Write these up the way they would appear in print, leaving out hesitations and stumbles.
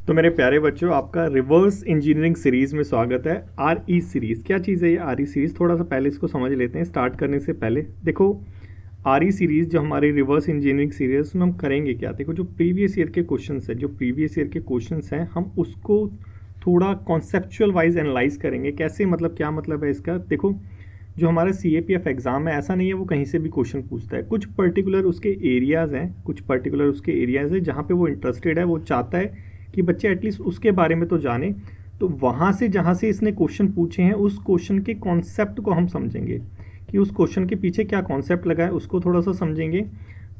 तो मेरे प्यारे बच्चों, आपका रिवर्स इंजीनियरिंग सीरीज़ में स्वागत है। आर ई सीरीज़ क्या चीज़ है? ये आर ई सीरीज़ थोड़ा सा पहले इसको समझ लेते हैं स्टार्ट करने से पहले। देखो, आर ई सीरीज़ जो हमारी रिवर्स इंजीनियरिंग सीरीज़, उसमें हम करेंगे क्या? देखो, जो प्रीवियस ईयर के क्वेश्चंस हैं, हम उसको थोड़ा कॉन्सेप्चुअल वाइज एनालाइज करेंगे। कैसे? मतलब क्या मतलब है इसका? देखो, जो हमारा सी ए पी एफ एग्ज़ाम है, ऐसा नहीं है वो कहीं से भी क्वेश्चन पूछता है। कुछ पर्टिकुलर उसके एरियाज़ हैं जहाँ पे वो इंटरेस्टेड है, वो चाहता है कि बच्चे एटलीस्ट उसके बारे में तो जाने। तो वहाँ से जहाँ से इसने क्वेश्चन पूछे हैं, उस क्वेश्चन के कॉन्सेप्ट को हम समझेंगे कि उस क्वेश्चन के पीछे क्या कॉन्सेप्ट लगा है, उसको थोड़ा सा समझेंगे।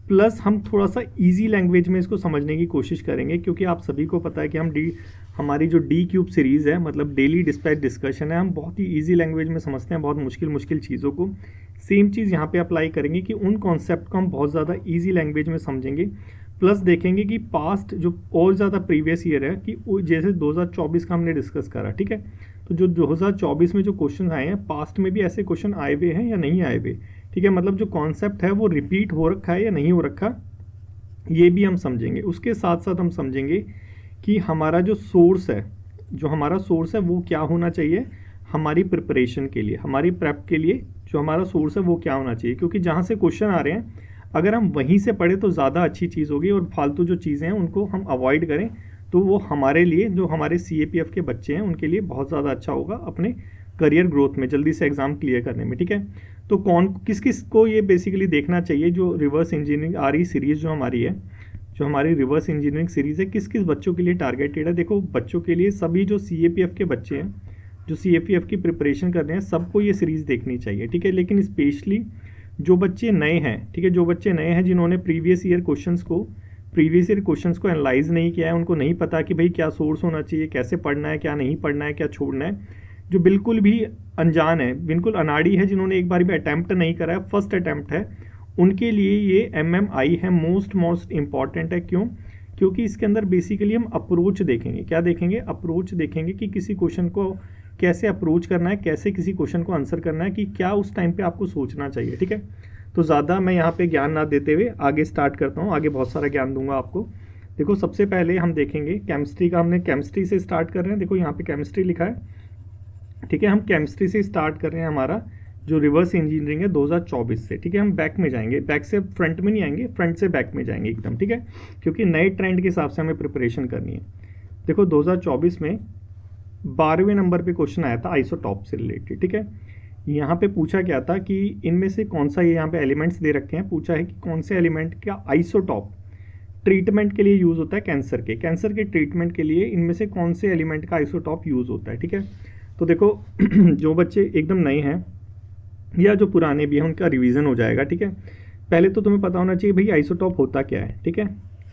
प्लस हम थोड़ा सा इजी लैंग्वेज में इसको समझने की कोशिश करेंगे, क्योंकि आप सभी को पता है कि हमारी जो डी क्यूब सीरीज़ है, मतलब डेली डिस्पैच डिस्कशन है, हम बहुत ही इजी लैंग्वेज में समझते हैं बहुत मुश्किल मुश्किल चीज़ों को। सेम चीज़ यहाँ पे अप्लाई करेंगे कि उन कॉन्सेप्ट को हम बहुत ज़्यादा इजी लैंग्वेज में समझेंगे। प्लस देखेंगे कि पास्ट जो और ज़्यादा प्रीवियस ईयर है, कि जैसे 2024 का हमने डिस्कस करा, ठीक है। तो जो 2024 में जो क्वेश्चन आए हैं, पास्ट में भी ऐसे क्वेश्चन आए हुए हैं या नहीं आए हुए, ठीक है। मतलब जो कॉन्सेप्ट है वो रिपीट हो रखा है या नहीं हो रखा, ये भी हम समझेंगे। उसके साथ साथ हम समझेंगे कि हमारा जो सोर्स है वो क्या होना चाहिए हमारी प्रिपरेशन के लिए, हमारी प्रेप के लिए। जो हमारा सोर्स है वो क्या होना चाहिए, क्योंकि जहाँ से क्वेश्चन आ रहे हैं, अगर हम वहीं से पढ़ें तो ज़्यादा अच्छी चीज़ होगी, और फालतू जो चीज़ें हैं उनको हम अवॉइड करें तो वो हमारे लिए, जो हमारे सी ए पी एफ के बच्चे हैं, उनके लिए बहुत ज़्यादा अच्छा होगा अपने करियर ग्रोथ में, जल्दी से एग्ज़ाम क्लियर करने में, ठीक है। तो किस किस को ये बेसिकली देखना चाहिए, जो reverse engineering R E series जो हमारी है, जो हमारी रिवर्स इंजीनियरिंग सीरीज़ है, किस किस बच्चों के लिए टारगेटेड है? देखो, बच्चों के लिए, सभी जो सी ए पी एफ के बच्चे हैं, जो सी ए पी एफ की प्रिपरेशन कर रहे हैं, सबको ये सीरीज़ देखनी चाहिए, ठीक है। लेकिन स्पेशली जो बच्चे नए हैं, ठीक है, जो बच्चे नए हैं जिन्होंने प्रीवियस ईयर क्वेश्चंस को एनालाइज नहीं किया है, उनको नहीं पता कि भाई क्या सोर्स होना चाहिए, कैसे पढ़ना है, क्या नहीं पढ़ना है, क्या छोड़ना है, जो बिल्कुल भी अनजान है, बिल्कुल अनाड़ी है, जिन्होंने एक बार भी अटैम्प्ट नहीं करा है, फर्स्ट अटैम्प्ट है, उनके लिए ये MMI है मोस्ट इम्पॉर्टेंट है। क्यों? क्योंकि इसके अंदर बेसिकली हम अप्रोच देखेंगे। क्या देखेंगे? अप्रोच देखेंगे कि किसी क्वेश्चन को कैसे अप्रोच करना है, कैसे किसी क्वेश्चन को आंसर करना है, कि क्या उस टाइम पे आपको सोचना चाहिए, ठीक है। तो ज़्यादा मैं यहाँ पे ज्ञान ना देते हुए आगे स्टार्ट करता हूँ, आगे बहुत सारा ज्ञान दूंगा आपको। देखो, सबसे पहले हम देखेंगे केमिस्ट्री का, हमने केमिस्ट्री से स्टार्ट कर रहे हैं। देखो, यहाँ पे केमिस्ट्री लिखा है, ठीक है। हम केमिस्ट्री से स्टार्ट कर रहे हैं, हमारा जो रिवर्स इंजीनियरिंग है 2024 से, ठीक है। हम बैक में जाएंगे, बैक से फ्रंट में नहीं आएंगे, फ्रंट से बैक में जाएंगे एकदम, ठीक है, क्योंकि नए ट्रेंड के हिसाब से हमें प्रिपरेशन करनी है। देखो, 2024 में 12वें नंबर पे क्वेश्चन आया था आइसोटॉप से रिलेटेड, ठीक है। यहाँ पे पूछा गया था कि इनमें से कौन सा, ये यहाँ पे एलिमेंट्स दे रखे हैं, पूछा है कि कौन से एलिमेंट का आइसोटॉप ट्रीटमेंट के लिए यूज़ होता है, कैंसर के ट्रीटमेंट के लिए इनमें से कौन से एलिमेंट का आइसोटॉप यूज़ होता है, ठीक है। तो देखो जो बच्चे एकदम नए हैं या जो पुराने भी हैं, उनका रिवीजन हो जाएगा, ठीक है। पहले तो तुम्हें पता होना चाहिए भाई आइसोटॉप होता क्या है, ठीक है।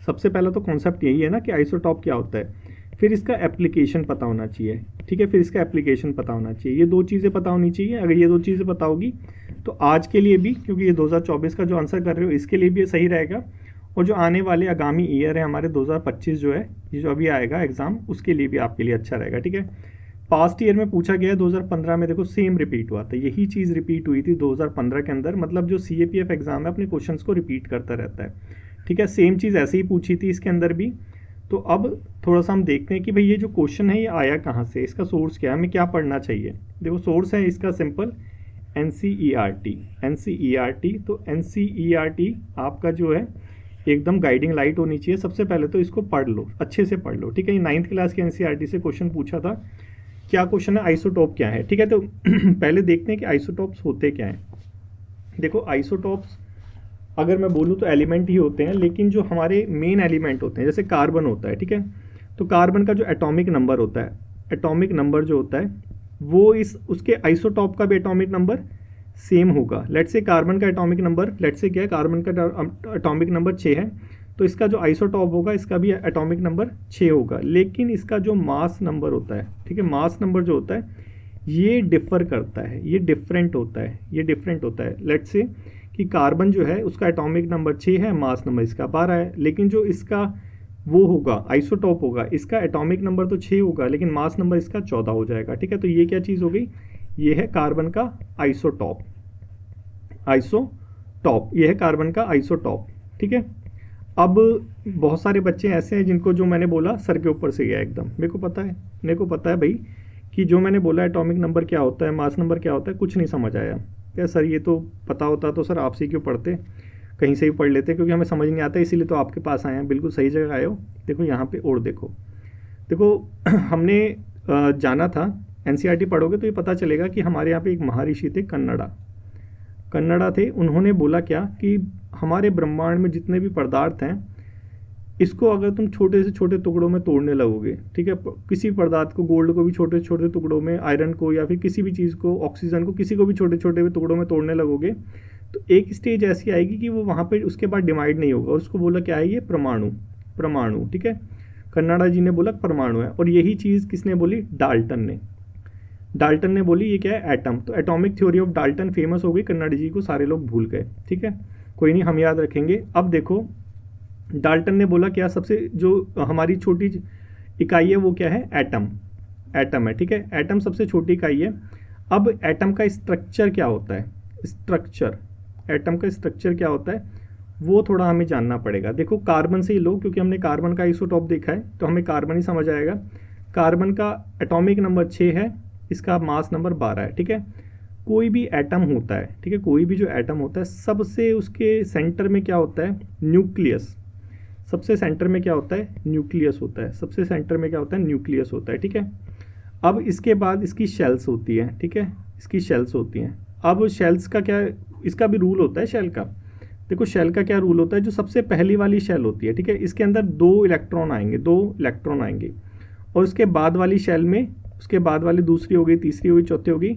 सबसे पहला तो कॉन्सेप्ट यही है ना कि आइसोटॉप क्या होता है। फिर इसका एप्लीकेशन पता होना चाहिए, ठीक है, फिर इसका एप्लीकेशन पता होना चाहिए। ये दो चीज़ें पता होनी चाहिए। अगर ये दो चीज़ें पता होगी तो आज के लिए भी, क्योंकि ये 2024 का जो आंसर कर रहे हो, इसके लिए भी ये सही रहेगा, और जो आने वाले आगामी ईयर है हमारे 2025 जो है, ये जो अभी आएगा एग्ज़ाम, उसके लिए भी आपके लिए अच्छा रहेगा, ठीक है। पास्ट ईयर में पूछा गया है 2015 में, देखो सेम रिपीट हुआ था, यही चीज़ रिपीट हुई थी 2015 के अंदर। मतलब जो सी ए पी एफ एग्ज़ाम है अपने क्वेश्चंस को रिपीट करता रहता है, ठीक है। सेम चीज़ ऐसे ही पूछी थी इसके अंदर भी। तो अब थोड़ा सा हम देखते हैं कि भाई ये जो क्वेश्चन है ये आया कहाँ से, इसका सोर्स क्या है, हमें क्या पढ़ना चाहिए। देखो, सोर्स है इसका सिंपल NCERT। तो NCERT आपका जो है एकदम गाइडिंग लाइट होनी चाहिए। सबसे पहले तो इसको पढ़ लो, अच्छे से पढ़ लो, ठीक है। ये 9th क्लास के NCERT से क्वेश्चन पूछा था। क्या क्वेश्चन है? आइसोटॉप क्या है, ठीक है। तो पहले देखते हैं कि आइसोटॉप्स होते क्या हैं। देखो, आइसोटॉप्स अगर मैं बोलूँ तो एलिमेंट ही होते हैं, लेकिन जो हमारे मेन एलिमेंट होते हैं, जैसे कार्बन होता है, ठीक है। तो कार्बन का जो एटॉमिक नंबर होता है, एटॉमिक नंबर जो होता है वो उसके आइसोटॉप का भी एटॉमिक नंबर सेम होगा। लेट्स से कार्बन का एटॉमिक नंबर, लेट्स से क्या है, कार्बन का एटॉमिक नंबर 6 है, तो इसका जो आइसोटॉप होगा इसका भी एटॉमिक नंबर 6 होगा। लेकिन इसका जो मास नंबर होता है, ठीक है, मास नंबर जो होता है ये डिफ़र करता है, ये डिफरेंट होता है। लेट्स से कि कार्बन जो है उसका एटॉमिक नंबर 6 है, मास नंबर इसका 12 है, लेकिन जो इसका वो होगा आइसोटॉप होगा, इसका एटॉमिक नंबर तो 6 होगा लेकिन मास नंबर इसका 14 हो जाएगा, ठीक है। तो ये क्या चीज़ हो गई? ये है कार्बन का आइसोटॉप, ये है कार्बन का आइसोटॉप, ठीक है। अब बहुत सारे बच्चे ऐसे हैं जिनको जो मैंने बोला सर के ऊपर से गया एकदम। मेरे को पता है भाई कि जो मैंने बोला एटॉमिक नंबर क्या होता है, मास नंबर क्या होता है, कुछ नहीं समझ आया। क्या सर ये तो पता होता तो सर आपसे क्यों पढ़ते, कहीं से ही पढ़ लेते, क्योंकि हमें समझ नहीं आता इसीलिए तो आपके पास आए हैं। बिल्कुल सही जगह आए हो। देखो यहाँ पे और देखो हमने जाना था, एनसीईआरटी पढ़ोगे तो ये पता चलेगा कि हमारे यहाँ पे एक महर्षि थे, कन्नड़ा थे। उन्होंने बोला क्या कि हमारे ब्रह्मांड में जितने भी पदार्थ हैं, इसको अगर तुम छोटे से छोटे टुकड़ों में तोड़ने लगोगे, ठीक है, किसी पदार्थ को, गोल्ड को भी छोटे छोटे टुकड़ों में, आयरन को या फिर किसी भी चीज़ को, ऑक्सीजन को, किसी को भी छोटे छोटे टुकड़ों में तोड़ने लगोगे, तो एक स्टेज ऐसी आएगी कि वो वहाँ पे उसके बाद डिवाइड नहीं होगा, और उसको बोला क्या है, ये परमाणु, ठीक है। कन्नड़ा जी ने बोला परमाणु है, और यही चीज़ किसने बोली, डाल्टन ने बोली, ये क्या है, एटम। तो atomic theory of Dalton famous हो गई, कन्नड़ जी को सारे लोग भूल गए, ठीक है, कोई नहीं, हम याद रखेंगे। अब देखो डाल्टन ने बोला क्या, सबसे जो हमारी छोटी इकाई है वो क्या है, एटम है, ठीक है, एटम सबसे छोटी इकाई है। अब एटम का स्ट्रक्चर क्या होता है, एटम का स्ट्रक्चर क्या होता है वो थोड़ा हमें जानना पड़ेगा। देखो कार्बन से ही लो, क्योंकि हमने कार्बन का आइसोटॉप देखा है तो हमें कार्बन ही समझ आएगा। कार्बन का एटॉमिक नंबर 6 है, इसका मास नंबर 12 है, ठीक है। कोई भी एटम होता है, ठीक है, कोई भी जो एटम होता है, सबसे उसके सेंटर में क्या होता है, न्यूक्लियस। सबसे सेंटर में क्या होता है, न्यूक्लियस होता है। सबसे सेंटर में क्या होता है, न्यूक्लियस होता है, ठीक है। अब इसके बाद इसकी शेल्स होती है, ठीक है, इसकी शेल्स होती हैं। अब शेल्स का क्या, इसका भी रूल होता है शेल का। देखो शेल का क्या रूल होता है, जो सबसे पहली वाली शेल होती है, ठीक है, इसके अंदर 2 इलेक्ट्रॉन आएंगे, और उसके बाद वाली शेल में, उसके बाद वाली दूसरी हो गई, तीसरी होगी, चौथी होगी,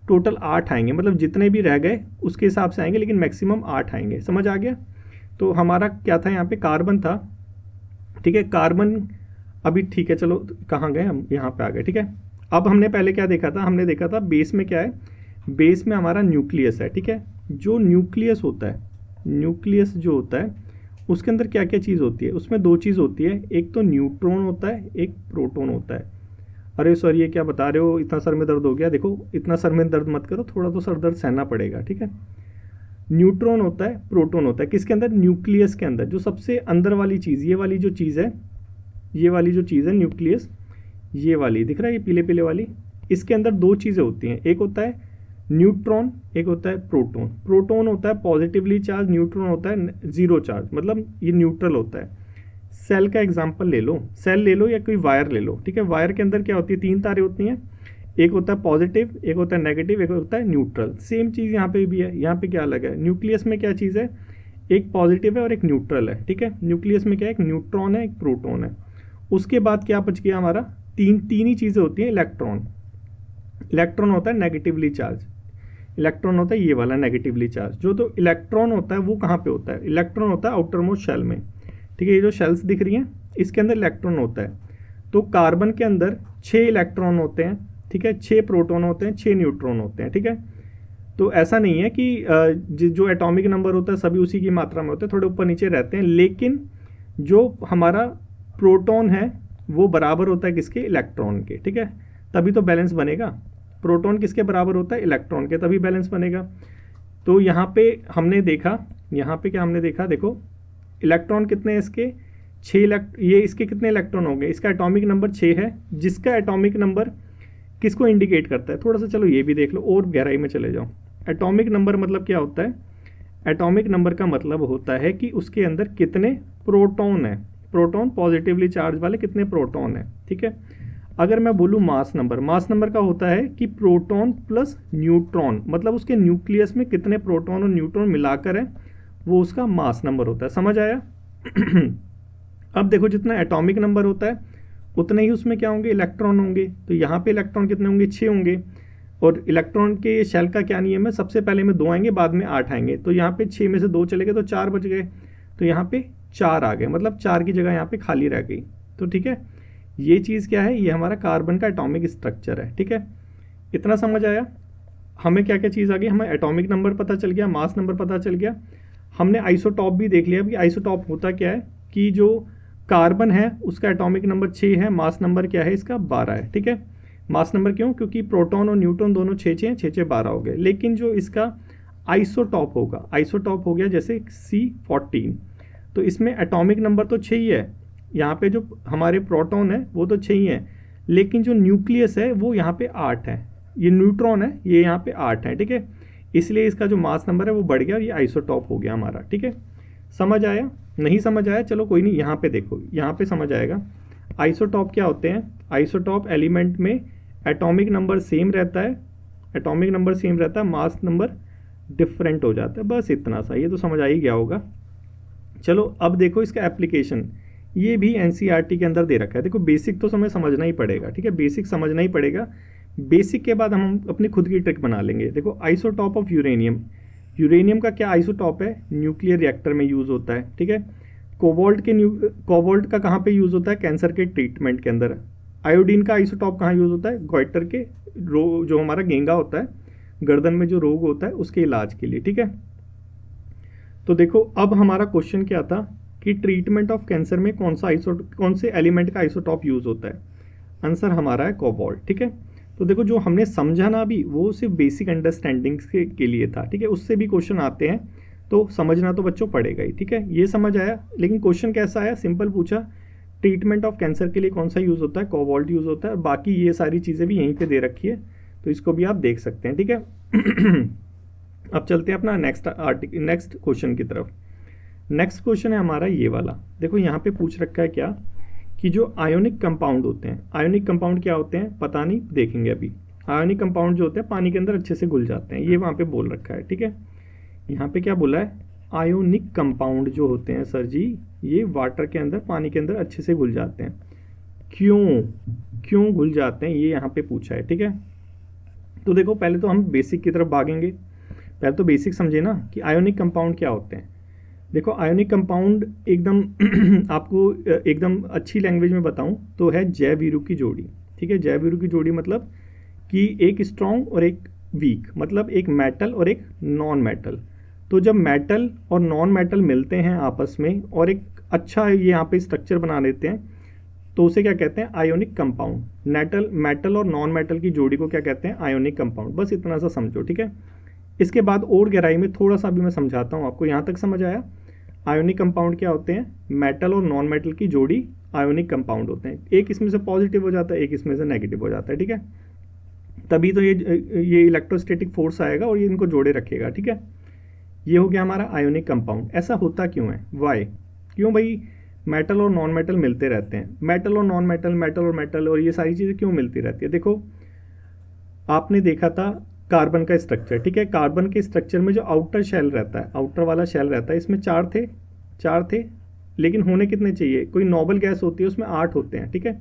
टोटल 8 आएंगे। मतलब जितने भी रह गए उसके हिसाब से आएंगे, लेकिन मैक्सिमम 8 आएंगे। समझ आ गया। तो हमारा क्या था, यहाँ पे कार्बन था, ठीक है, कार्बन अभी, ठीक है, चलो कहाँ गए हम, यहाँ पे आ गए, ठीक है। अब हमने पहले क्या देखा था, हमने देखा था बेस में क्या है, बेस में हमारा न्यूक्लियस है, ठीक है। जो न्यूक्लियस होता है, न्यूक्लियस जो होता है उसके अंदर क्या क्या चीज़ होती है, उसमें 2 चीज़ होती है, एक तो न्यूट्रॉन होता है, एक प्रोटॉन होता है। अरे सर ये क्या बता रहे हो, इतना सर में दर्द हो गया। देखो इतना सर में दर्द मत करो, थोड़ा तो सर दर्द सहना पड़ेगा, ठीक है। न्यूट्रॉन होता है, प्रोटॉन होता है, किसके अंदर, न्यूक्लियस के अंदर। जो सबसे अंदर वाली चीज़, ये वाली जो चीज़ है, ये वाली जो चीज़ है न्यूक्लियस, ये वाली दिख रहा है, ये पीले पीले वाली, इसके अंदर 2 चीज़ें होती हैं, एक होता है न्यूट्रॉन, एक होता है प्रोटॉन। प्रोटॉन होता है पॉजिटिवली चार्ज, न्यूट्रॉन होता है 0 चार्ज, मतलब ये न्यूट्रल होता है। सेल का एग्जांपल ले लो, सेल ले लो या कोई वायर ले लो, ठीक है। वायर के अंदर क्या होती है, 3 तारें होती हैं, एक होता है पॉजिटिव, एक होता है नेगेटिव, एक होता है न्यूट्रल। सेम चीज़ यहाँ पे भी है। यहाँ पे क्या अलग है, न्यूक्लियस में क्या चीज़ है, एक पॉजिटिव है और एक न्यूट्रल है, ठीक है। न्यूक्लियस में क्या है, एक न्यूट्रॉन है, एक प्रोटॉन है। उसके बाद क्या बच गया हमारा, तीन ही चीज़ें होती हैं। इलेक्ट्रॉन होता है नेगेटिवली चार्ज, इलेक्ट्रॉन होता है ये वाला नेगेटिवली चार्ज। जो तो इलेक्ट्रॉन होता है वो कहाँ पे होता है, इलेक्ट्रॉन होता है आउटर मोस्ट शेल में, ठीक है। ये जो शेल्स दिख रही हैं इसके अंदर इलेक्ट्रॉन होता है। तो कार्बन के अंदर 6 इलेक्ट्रॉन होते हैं, ठीक है, 6 प्रोटॉन होते हैं, 6 न्यूट्रॉन होते हैं, ठीक है। तो ऐसा नहीं है कि जो एटॉमिक नंबर होता है सभी उसी की मात्रा में होते हैं, थोड़े ऊपर नीचे रहते हैं, लेकिन जो हमारा प्रोटॉन है वो बराबर होता है किसके, इलेक्ट्रॉन के, ठीक है। तभी तो बैलेंस बनेगा। प्रोटॉन किसके बराबर होता है, इलेक्ट्रॉन के, तभी बैलेंस बनेगा। तो यहाँ पे हमने देखा, यहाँ पे क्या हमने देखा, देखो इलेक्ट्रॉन कितने हैं इसके, 6 ये इसके कितने इलेक्ट्रॉन हो गए, इसका एटॉमिक नंबर 6 है, जिसका एटॉमिक नंबर किसको इंडिकेट करता है, थोड़ा सा चलो ये भी देख लो और गहराई में चले जाओ। एटॉमिक नंबर मतलब क्या होता है, एटॉमिक नंबर का मतलब होता है कि उसके अंदर कितने प्रोटॉन है, प्रोटॉन पॉजिटिवली चार्ज वाले कितने प्रोटॉन है, ठीक है। अगर मैं बोलूँ मास नंबर का होता है कि प्रोटॉन प्लस न्यूट्रॉन, मतलब उसके न्यूक्लियस में कितने प्रोटॉन और न्यूट्रॉन मिलाकर है, वो उसका मास नंबर होता है। समझ आया। अब देखो जितना एटॉमिक नंबर होता है उतने ही उसमें क्या होंगे, इलेक्ट्रॉन होंगे। तो यहाँ पे इलेक्ट्रॉन कितने होंगे, 6 होंगे। और इलेक्ट्रॉन के शेल का क्या नियम है, सबसे पहले में 2 आएंगे, बाद में 8 आएंगे। तो यहाँ पे 6 में से 2 चले गए तो 4 बच गए, तो यहाँ पे 4 आ गए, मतलब 4 की जगह यहाँ पे खाली रह गई। तो ठीक है, ये चीज़ क्या है, ये हमारा कार्बन का एटॉमिक स्ट्रक्चर है, ठीक है। इतना समझ आया। हमें क्या क्या चीज़ आ गई, हमें एटॉमिक नंबर पता चल गया, मास नंबर पता चल गया, हमने आइसोटॉप भी देख लिया कि आइसोटॉप होता क्या है, कि जो कार्बन है उसका एटॉमिक नंबर 6 है, मास नंबर क्या है इसका 12 है, ठीक है। मास नंबर क्यों, क्योंकि प्रोटॉन और न्यूट्रॉन दोनों 6 हैं, 6 12 हो गए। लेकिन जो इसका आइसोटॉप होगा, आइसोटॉप हो गया जैसे C14, तो इसमें एटॉमिक नंबर तो 6 ही है, यहाँ पे जो हमारे प्रोटॉन है वो तो 6 ही है, लेकिन जो न्यूक्लियस है वो यहाँ पे 8 है, ये न्यूट्रॉन है ये यहाँ पे 8 है, ठीक है। इसलिए इसका जो मास नंबर है वो बढ़ गया और ये आइसोटॉप हो गया हमारा, ठीक है। समझ आया? नहीं समझ आया चलो कोई नहीं, यहाँ पे देखो, यहाँ पे समझ आएगा। आइसोटॉप क्या होते हैं? आइसोटॉप एलिमेंट में एटॉमिक नंबर सेम रहता है, एटॉमिक नंबर सेम रहता है, मास नंबर डिफरेंट हो जाता है, बस इतना सा, ये तो समझ आ ही गया होगा। चलो अब देखो इसका एप्लीकेशन, ये भी एनसीईआरटी के अंदर दे रखा है। देखो बेसिक तो हमें समझना ही पड़ेगा, ठीक है, बेसिक समझना ही पड़ेगा। बेसिक के बाद हम अपनी खुद की ट्रिक बना लेंगे। देखो आइसोटॉप ऑफ यूरेनियम, यूरेनियम का क्या आइसोटॉप है? न्यूक्लियर रिएक्टर में यूज़ होता है, ठीक है। कोबाल्ट का कहाँ पे यूज़ होता है? कैंसर के ट्रीटमेंट के अंदर। आयोडीन का आइसोटॉप कहाँ यूज़ होता है? गॉइटर के रोग, जो हमारा गेंगा होता है, गर्दन में जो रोग होता है उसके इलाज के लिए, ठीक है। तो देखो अब हमारा क्वेश्चन क्या था कि ट्रीटमेंट ऑफ कैंसर में कौन से एलिमेंट का आइसोटॉप यूज़ होता है? आंसर हमारा है कोबाल्ट, ठीक है। तो देखो जो हमने समझा ना अभी, वो सिर्फ बेसिक अंडरस्टैंडिंग के लिए था, ठीक है। उससे भी क्वेश्चन आते हैं तो समझना तो बच्चों पड़ेगा ही, ठीक है। ये समझ आया, लेकिन क्वेश्चन कैसा आया? सिंपल पूछा, ट्रीटमेंट ऑफ कैंसर के लिए कौन सा यूज़ होता है? कोबाल्ट यूज़ होता है। बाकी ये सारी चीज़ें भी यहीं पे दे रखी है, तो इसको भी आप देख सकते हैं, ठीक है। अब चलते हैं अपना नेक्स्ट क्वेश्चन की तरफ। नेक्स्ट क्वेश्चन है हमारा ये वाला। देखो यहाँ पे पूछ रखा है क्या कि जो आयोनिक कंपाउंड होते हैं, आयोनिक कंपाउंड क्या होते हैं पता नहीं, देखेंगे अभी। आयोनिक कंपाउंड जो होते हैं पानी के अंदर अच्छे से घुल जाते हैं, ये वहाँ पे बोल रखा है, ठीक है। यहाँ पे क्या बोला है? आयोनिक कंपाउंड जो होते हैं सर जी, ये वाटर के अंदर, पानी के अंदर अच्छे से घुल जाते हैं। क्यों घुल जाते हैं, ये यहाँ पे पूछा है, ठीक है। तो देखो पहले तो हम बेसिक की तरफ भागेंगे। पहले तो बेसिक समझे ना कि आयोनिक कंपाउंड क्या होते हैं। देखो आयोनिक कंपाउंड एकदम आपको एकदम अच्छी लैंग्वेज में बताऊं तो है जैव वीरू की जोड़ी, ठीक है। जैव वीरू की जोड़ी मतलब कि एक स्ट्रॉन्ग और एक वीक, मतलब एक मेटल और एक नॉन मेटल। तो जब मेटल और नॉन मेटल मिलते हैं आपस में और एक अच्छा ये यहाँ पे स्ट्रक्चर बना लेते हैं, तो उसे क्या कहते हैं? Ionic compound. मेटल और नॉन मेटल की जोड़ी को क्या कहते हैं? Ionic compound. बस इतना सा समझो, ठीक है। इसके बाद और गहराई में थोड़ा सा भी मैं समझाता हूँ आपको। यहाँ तक समझ आया? आयोनिक कंपाउंड क्या होते हैं? मेटल और नॉन मेटल की जोड़ी आयोनिक कंपाउंड होते हैं। एक इसमें से पॉजिटिव हो जाता है, एक इसमें से नेगेटिव हो जाता है, ठीक है। तभी तो ये इलेक्ट्रोस्टैटिक फोर्स आएगा और ये इनको जोड़े रखेगा, ठीक है। ये हो गया हमारा आयोनिक कंपाउंड। ऐसा होता क्यों है? वाई? क्यों भाई मेटल और नॉन मेटल मिलते रहते हैं? मेटल और नॉन मेटल, मेटल और मेटल और ये सारी चीज़ें क्यों मिलती रहती है? देखो आपने देखा था कार्बन का स्ट्रक्चर, ठीक है। कार्बन के स्ट्रक्चर में जो आउटर शेल रहता है, आउटर वाला शेल रहता है, इसमें चार थे, लेकिन होने कितने चाहिए? कोई नोबल गैस होती है उसमें 8 होते हैं, ठीक है।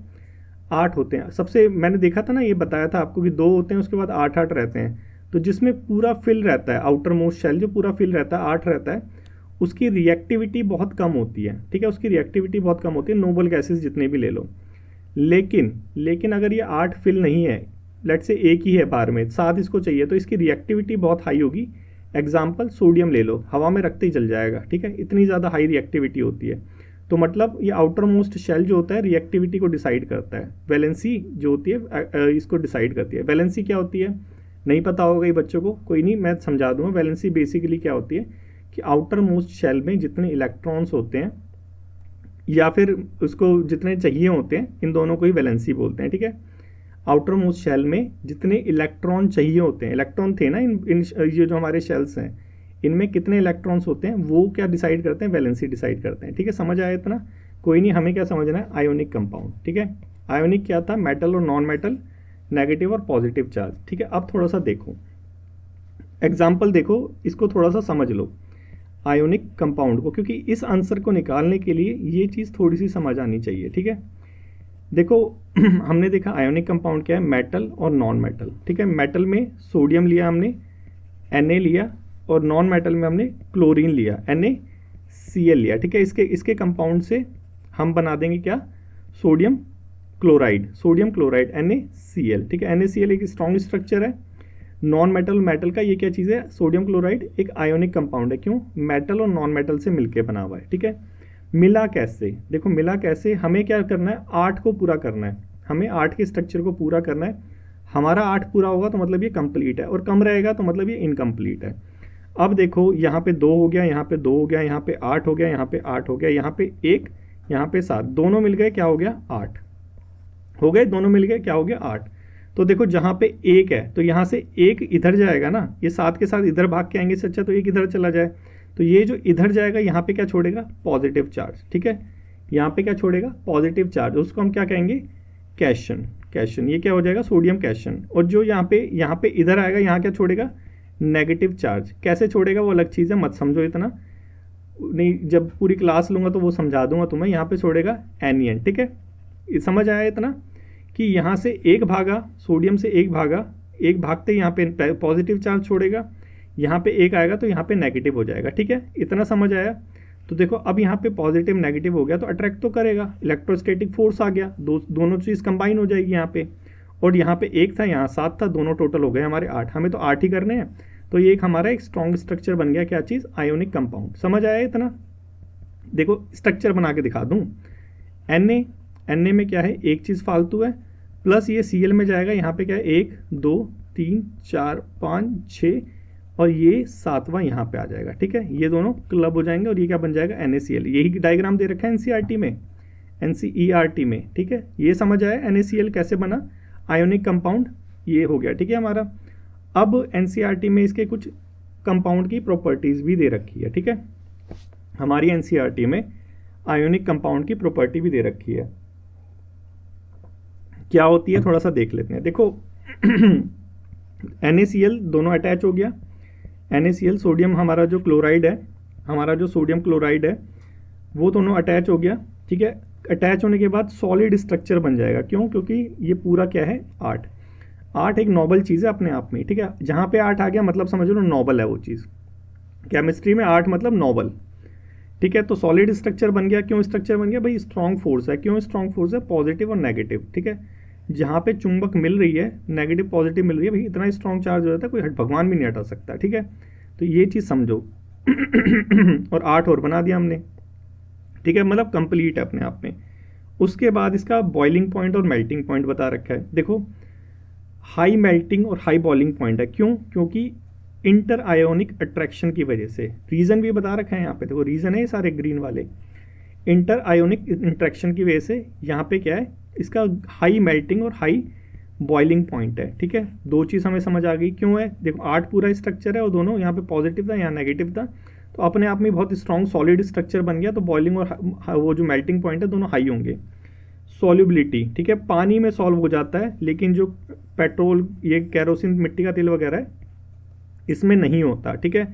8 होते हैं। सबसे मैंने देखा था ना, ये बताया था आपको कि 2 होते हैं, उसके बाद 8 रहते हैं। तो जिसमें पूरा फिल रहता है, आउटर मोस्ट शेल जो पूरा फिल रहता है, 8 रहता है, उसकी रिएक्टिविटी बहुत कम होती है, ठीक है। उसकी रिएक्टिविटी बहुत कम होती है, नोबल गैसेस जितने भी ले लो। लेकिन अगर ये 8 फिल नहीं है, लेट से एक ही है बार में, 7 इसको चाहिए, तो इसकी रिएक्टिविटी बहुत हाई होगी। एग्जाम्पल सोडियम ले लो, हवा में रखते ही जल जाएगा, ठीक है। इतनी ज़्यादा हाई रिएक्टिविटी होती है। तो मतलब ये आउटर मोस्ट शेल जो होता है रिएक्टिविटी को डिसाइड करता है। वैलेंसी जो होती है इसको डिसाइड करती है। वैलेंसी क्या होती है? नहीं पता होगा ये बच्चों को, कोई नहीं मैं समझा दूंगा। वैलेंसी बेसिकली क्या होती है कि आउटर मोस्ट शेल में जितने इलेक्ट्रॉन्स होते हैं या फिर उसको जितने चाहिए होते हैं, इन दोनों को ही वैलेंसी बोलते हैं, ठीक है। आउटर मोस्ट शेल में जितने इलेक्ट्रॉन चाहिए होते हैं, इलेक्ट्रॉन थे ना इन ये जो हमारे शेल्स हैं, इनमें कितने इलेक्ट्रॉन्स होते हैं वो क्या डिसाइड करते हैं? वैलेंसी डिसाइड करते हैं, ठीक है। समझ आया इतना? कोई नहीं, हमें क्या समझना है? आयोनिक कंपाउंड, ठीक है। आयोनिक क्या था? मेटल और नॉन मेटल, नेगेटिव और पॉजिटिव चार्ज, ठीक है। अब थोड़ा सा देखो एग्जाम्पल, देखो इसको थोड़ा सा समझ लो आयोनिक कंपाउंड को, क्योंकि इस आंसर को निकालने के लिए ये चीज़ थोड़ी सी समझ आनी चाहिए, ठीक है। देखो हमने देखा आयोनिक कंपाउंड क्या है? मेटल और नॉन मेटल, ठीक है। मेटल में सोडियम लिया हमने, Na लिया, और नॉन मेटल में हमने क्लोरीन लिया, NaCl लिया, ठीक है। इसके कंपाउंड से हम बना देंगे क्या? सोडियम क्लोराइड NaCl, ठीक है। NaCl एक स्ट्रॉन्ग स्ट्रक्चर है। नॉन मेटल का ये क्या चीज़ है? सोडियम क्लोराइड एक आयोनिक कंपाउंड है। क्यों? मेटल और नॉन मेटल से मिलके बना हुआ है, ठीक है। मिला कैसे? देखो मिला कैसे, हमें क्या करना है? 8 को पूरा करना है, हमें 8 के स्ट्रक्चर को पूरा करना है। हमारा 8 पूरा होगा तो मतलब ये कंप्लीट है, और कम रहेगा तो मतलब ये इनकम्प्लीट है। अब देखो यहाँ पे 2 हो गया, यहाँ पे 2 हो गया, यहाँ पे 8 हो गया, यहाँ पे 8 हो गया, यहाँ पे 1, यहाँ पे 7, दोनों मिल गए क्या हो गया 8 हो गए, दोनों मिल गए क्या हो गया 8। तो देखो जहाँ पे 1 है तो यहाँ से 1 इधर जाएगा ना, ये 7 के साथ इधर भाग के आएंगे, इससे अच्छा तो 1 इधर चला जाए। तो ये जो इधर जाएगा यहाँ पे क्या छोड़ेगा, पॉजिटिव चार्ज, ठीक है। यहाँ पे क्या छोड़ेगा, पॉजिटिव चार्ज, उसको हम क्या कहेंगे, कैशन। कैशन ये क्या हो जाएगा, सोडियम कैशन। और जो यहाँ पे इधर आएगा, यहाँ क्या छोड़ेगा, नेगेटिव चार्ज। कैसे छोड़ेगा वो अलग चीज़ है, मत समझो इतना, नहीं जब पूरी क्लास लूँगा तो वो समझा दूंगा तुम्हें। यहाँ पे छोड़ेगा एनियन, ठीक है। ये समझ आया इतना कि यहाँ से 1 भागा, सोडियम से 1 भागा, 1 भागते यहाँ पे पॉजिटिव चार्ज छोड़ेगा, यहाँ पे 1 आएगा तो यहाँ पे नेगेटिव हो जाएगा, ठीक है। इतना समझ आया। तो देखो अब यहाँ पे पॉजिटिव नेगेटिव हो गया तो अट्रैक्ट तो करेगा, इलेक्ट्रोस्टैटिक फोर्स आ गया, दोनों चीज़ कंबाइन हो जाएगी यहाँ पे। और यहाँ पे 1 था, यहाँ 7 था, दोनों टोटल हो गए हमारे 8, हमें तो 8 ही करने हैं। तो ये एक हमारा एक स्ट्रॉन्ग स्ट्रक्चर बन गया, क्या चीज़, आयोनिक कंपाउंड। समझ आया इतना। देखो स्ट्रक्चर बना के दिखा दूँ। Na में क्या है, एक चीज़ फालतू है, प्लस ये Cl में जाएगा, यहाँ पे क्या है 1 2 3 4 5 6 और ये 7वां यहाँ पे आ जाएगा, ठीक है। ये दोनों क्लब हो जाएंगे और ये क्या बन जाएगा, NaCl। यही डायग्राम दे रखा है NCERT में, ठीक है। ये समझ आया NaCl कैसे बना, आयोनिक कंपाउंड ये हो गया, ठीक है हमारा। अब NCERT में इसके कुछ कंपाउंड की प्रॉपर्टीज़ भी दे रखी है, ठीक है। हमारी NCERT में आयोनिक कंपाउंड की प्रॉपर्टी भी दे रखी है, क्या होती है थोड़ा सा देख लेते हैं। देखो NaCl दोनों अटैच हो गया, NaCl सोडियम हमारा जो क्लोराइड है, हमारा जो सोडियम क्लोराइड है वो दोनों अटैच हो गया, ठीक है। अटैच होने के बाद सॉलिड स्ट्रक्चर बन जाएगा, क्यों, क्योंकि ये पूरा क्या है 8 एक नोबल चीज़ है अपने आप में, ठीक है। जहाँ पे 8 आ गया मतलब समझ लो नोबल है वो चीज़, केमिस्ट्री में 8 मतलब नोबल, ठीक है। तो सॉलिड स्ट्रक्चर बन गया, क्यों स्ट्रक्चर बन गया भाई, स्ट्रॉन्ग फोर्स है, क्यों स्ट्रॉन्ग फोर्स है, पॉजिटिव और नेगेटिव, ठीक है। जहाँ पे चुंबक मिल रही है, नेगेटिव पॉजिटिव मिल रही है, भाई इतना स्ट्रॉन्ग चार्ज हो जाता है कोई भगवान भी नहीं हटा सकता, ठीक है। तो ये चीज़ समझो। और 8 और बना दिया हमने, ठीक है, मतलब कंप्लीट है अपने आप में। उसके बाद इसका बॉइलिंग पॉइंट और मेल्टिंग पॉइंट बता रखा है। देखो हाई मेल्टिंग और हाई बॉइलिंग पॉइंट है, क्यों, क्योंकि इंटर आयोनिक अट्रैक्शन की वजह से। रीज़न भी बता रखा है यहाँ पे, देखो रीज़न है ये सारे ग्रीन वाले, इंटर आयोनिक इंट्रैक्शन की वजह से यहाँ पे क्या है, इसका हाई मेल्टिंग और हाई बॉइलिंग पॉइंट है, ठीक है। दो चीज़ हमें समझ आ गई, क्यों है, देखो 8 पूरा स्ट्रक्चर है और दोनों यहाँ पे पॉजिटिव था, यहाँ नेगेटिव था, तो अपने आप में बहुत स्ट्रॉन्ग सॉलिड स्ट्रक्चर बन गया। तो बॉइलिंग और वो जो मेल्टिंग पॉइंट है दोनों हाई होंगे। सॉल्युबिलिटी, ठीक है, पानी में सॉल्व हो जाता है, लेकिन जो पेट्रोल, ये कैरोसिन, मिट्टी का तेल वगैरह है, इसमें नहीं होता, ठीक है।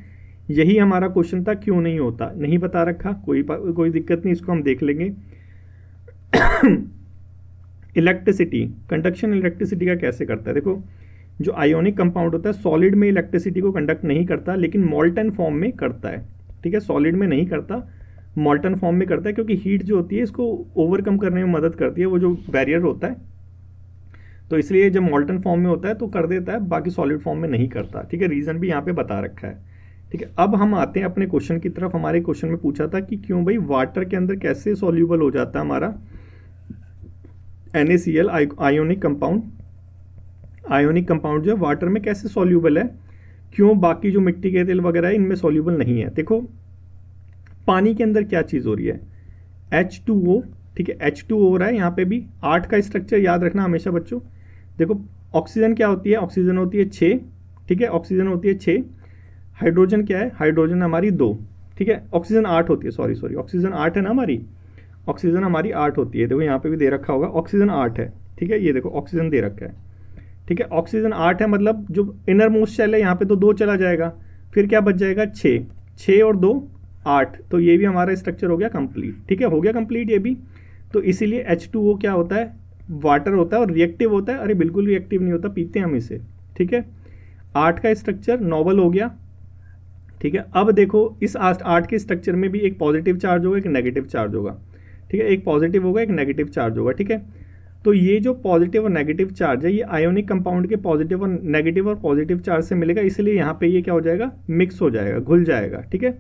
यही हमारा क्वेश्चन था, क्यों नहीं होता, नहीं बता रखा, कोई दिक्कत नहीं, इसको हम देख लेंगे। इलेक्ट्रिसिटी, कंडक्शन इलेक्ट्रिसिटी का कैसे करता है, देखो जो आयोनिक कंपाउंड होता है सॉलिड में इलेक्ट्रिसिटी को कंडक्ट नहीं करता, लेकिन मॉल्टन फॉर्म में करता है, ठीक है। सॉलिड में नहीं करता, मॉल्टन फॉर्म में करता है, क्योंकि हीट जो होती है इसको ओवरकम करने में मदद करती है, वो जो बैरियर होता है, तो इसलिए जब मॉल्टन फॉर्म में होता है तो कर देता है, बाकी सॉलिड फॉर्म में नहीं करता, ठीक है। रीज़न भी यहाँ पे बता रखा है, ठीक है। अब हम आते हैं अपने क्वेश्चन की तरफ। हमारे क्वेश्चन में पूछा था कि क्यों भाई वाटर के अंदर कैसे सॉल्यूबल हो जाता है हमारा NaCl ionic compound. Ionic compound जो है वाटर में कैसे सॉल्यूबल है, क्यों बाकी जो मिट्टी के तेल वगैरह है इनमें सॉल्यूबल नहीं है। देखो पानी के अंदर क्या चीज़ हो रही है, H2O, ठीक है, H2O हो रहा है, यहाँ पे भी 8 का स्ट्रक्चर याद रखना हमेशा बच्चों। देखो ऑक्सीजन क्या होती है, ऑक्सीजन होती है 6, ठीक है, ऑक्सीजन होती है 6। हाइड्रोजन क्या है, हाइड्रोजन हमारी 2, ठीक है। ऑक्सीजन 8 होती है, सॉरी ऑक्सीजन 8 है ना हमारी, ऑक्सीजन हमारी 8 होती है। देखो यहाँ पे भी दे रखा होगा ऑक्सीजन 8 है, ठीक है, ये देखो ऑक्सीजन दे रखा है, ठीक है। ऑक्सीजन 8 है, मतलब जो इनर मोस्ट शेल है यहाँ पे तो 2 चला जाएगा, फिर क्या बच जाएगा 6 और 2 8, तो ये भी हमारा स्ट्रक्चर हो गया कंप्लीट, ठीक है, हो गया कंप्लीट ये भी। तो इसीलिए H2O क्या होता है, वाटर होता है और रिएक्टिव होता है। अरे बिल्कुल रिएक्टिव नहीं होता, पीते हैं हम इसे, ठीक है। 8 का स्ट्रक्चर नॉवल हो गया, ठीक है। अब देखो इस 8 के स्ट्रक्चर में भी एक पॉजिटिव चार्ज होगा, एक नेगेटिव चार्ज होगा, ठीक है, एक पॉजिटिव होगा, एक नेगेटिव चार्ज होगा, ठीक है। तो ये जो पॉजिटिव और नेगेटिव चार्ज है ये आयोनिक कंपाउंड के पॉजिटिव और पॉजिटिव चार्ज से मिलेगा, इसलिए यहाँ पे ये क्या हो जाएगा, मिक्स हो जाएगा, घुल जाएगा, ठीक है।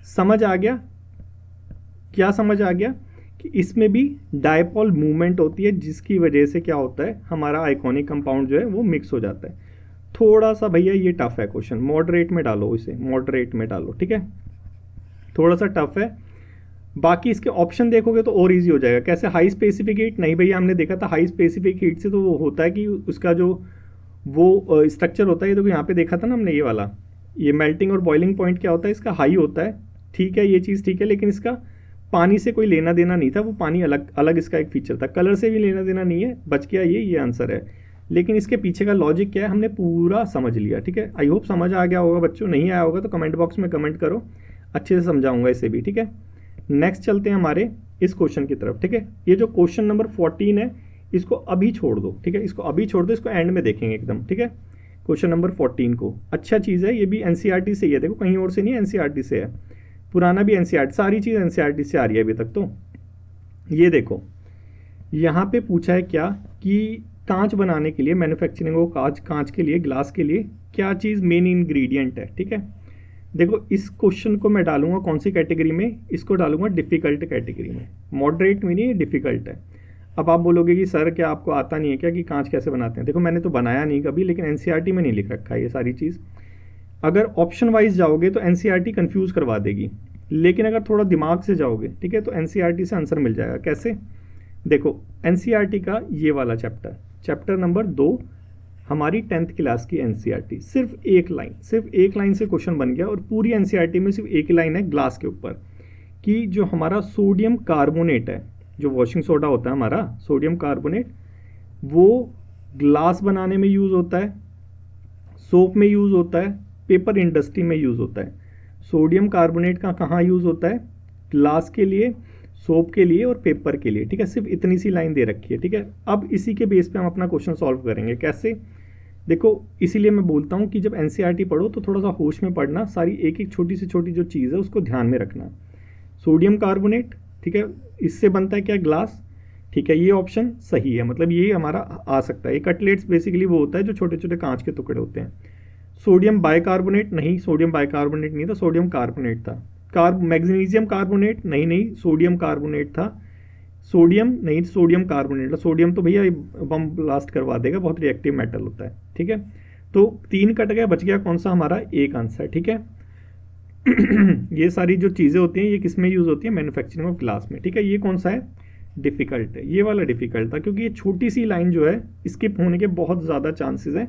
समझ आ गया, क्या समझ आ गया कि इसमें भी डायपोल मूवमेंट होती है, जिसकी वजह से क्या होता है हमारा आयोनिक कंपाउंड जो है वो मिक्स हो जाता है। थोड़ा सा भैया ये टफ है क्वेश्चन, मॉडरेट में डालो इसे, मॉडरेट में डालो, ठीक है, थोड़ा सा टफ है। बाकी इसके ऑप्शन देखोगे तो और इजी हो जाएगा। कैसे? हाई स्पेसिफिक हीट, नहीं भैया हमने देखा था हाई स्पेसिफिक हीट से तो वो होता है कि उसका जो वो स्ट्रक्चर होता है, ये देखो यहाँ पे देखा था ना हमने, ये वाला, ये मेल्टिंग और बॉइलिंग पॉइंट क्या होता है इसका, हाई होता है, ठीक है, ये चीज़ ठीक है, लेकिन इसका पानी से कोई लेना देना नहीं था, वो पानी अलग अलग इसका एक फीचर था, कलर से भी लेना देना नहीं है, बच गया ये आंसर है। लेकिन इसके पीछे का लॉजिक क्या है हमने पूरा समझ लिया, ठीक है। आई होप समझ आ गया होगा बच्चों, नहीं आया होगा तो कमेंट बॉक्स में कमेंट करो, अच्छे से समझाऊंगा इसे भी, ठीक है। नेक्स्ट चलते हैं हमारे इस क्वेश्चन की तरफ, ठीक है। ये जो क्वेश्चन नंबर 14 है इसको अभी छोड़ दो, ठीक है, इसको अभी छोड़ दो, इसको एंड में देखेंगे एकदम, ठीक है। क्वेश्चन नंबर 14 को, अच्छा चीज़ है, ये भी एनसीईआरटी से ही है, देखो कहीं और से नहीं है, एनसीईआरटी से है, पुराना भी एनसीईआरटी, सारी चीज़ एनसीईआरटी से आ रही है अभी तक। तो ये देखो यहाँ पे पूछा है क्या कि कांच बनाने के लिए, मैन्युफैक्चरिंग को कांच के लिए, ग्लास के लिए क्या चीज़ मेन इंग्रेडिएंट है, ठीक है। देखो इस क्वेश्चन को मैं डालूंगा कौन सी कैटेगरी में, इसको डालूंगा डिफ़िकल्ट कैटेगरी में, मॉडरेट में नहीं, डिफ़िकल्ट है। अब आप बोलोगे कि सर क्या आपको आता नहीं है क्या कि कांच कैसे बनाते हैं? देखो मैंने तो बनाया नहीं कभी, लेकिन एनसीईआरटी में नहीं लिख रखा है ये सारी चीज़। अगर ऑप्शन वाइज जाओगे तो एनसीईआरटी कंफ्यूज करवा देगी, लेकिन अगर थोड़ा दिमाग से जाओगे, ठीक है, तो एनसीईआरटी से आंसर मिल जाएगा। कैसे? देखो एनसीईआरटी का ये वाला चैप्टर नंबर 2 हमारी 10th क्लास की एनसीईआरटी, सिर्फ एक लाइन से क्वेश्चन बन गया, और पूरी एनसीईआरटी में सिर्फ एक लाइन है ग्लास के ऊपर, कि जो हमारा सोडियम कार्बोनेट है, जो वॉशिंग सोडा होता है हमारा सोडियम कार्बोनेट, वो ग्लास बनाने में यूज़ होता है, सोप में यूज़ होता है, पेपर इंडस्ट्री में यूज़ होता है। सोडियम कार्बोनेट का कहाँ यूज़ होता है? ग्लास के लिए, सोप के लिए और पेपर के लिए, ठीक है। सिर्फ इतनी सी लाइन दे रखी है, ठीक है। अब इसी के बेस पे हम अपना क्वेश्चन सॉल्व करेंगे। कैसे? देखो इसीलिए मैं बोलता हूँ कि जब एनसीईआरटी पढ़ो तो थोड़ा सा होश में पढ़ना, सारी एक एक छोटी से छोटी जो चीज़ है उसको ध्यान में रखना। सोडियम कार्बोनेट, ठीक है, इससे बनता है क्या? ग्लास, ठीक है, ये ऑप्शन सही है, मतलब ये हमारा आ सकता है। ये कटलेट्स बेसिकली वो होता है जो छोटे छोटे कांच के टुकड़े होते हैं। सोडियम बाइकार्बोनेट, नहीं, सोडियम बाइकार्बोनेट नहीं था, सोडियम कार्बोनेट था। मैग्नीशियम कार्बोनेट, नहीं, सोडियम कार्बोनेट था। सोडियम नहीं, सोडियम कार्बोनेट था। सोडियम तो भैया बम ब्लास्ट करवा देगा, बहुत रिएक्टिव मेटल होता है, ठीक है। तो 3 कट गया, बच गया कौन सा? हमारा एक आंसर, ठीक है। ये सारी जो चीज़ें होती हैं ये किस में यूज़ होती है? मैन्युफैक्चरिंग ऑफ ग्लास में, ठीक है। ये कौन सा है? डिफ़िकल्ट है, ये वाला डिफ़िकल्ट था, क्योंकि ये छोटी सी लाइन जो है स्किप होने के बहुत ज़्यादा चांसेस हैं,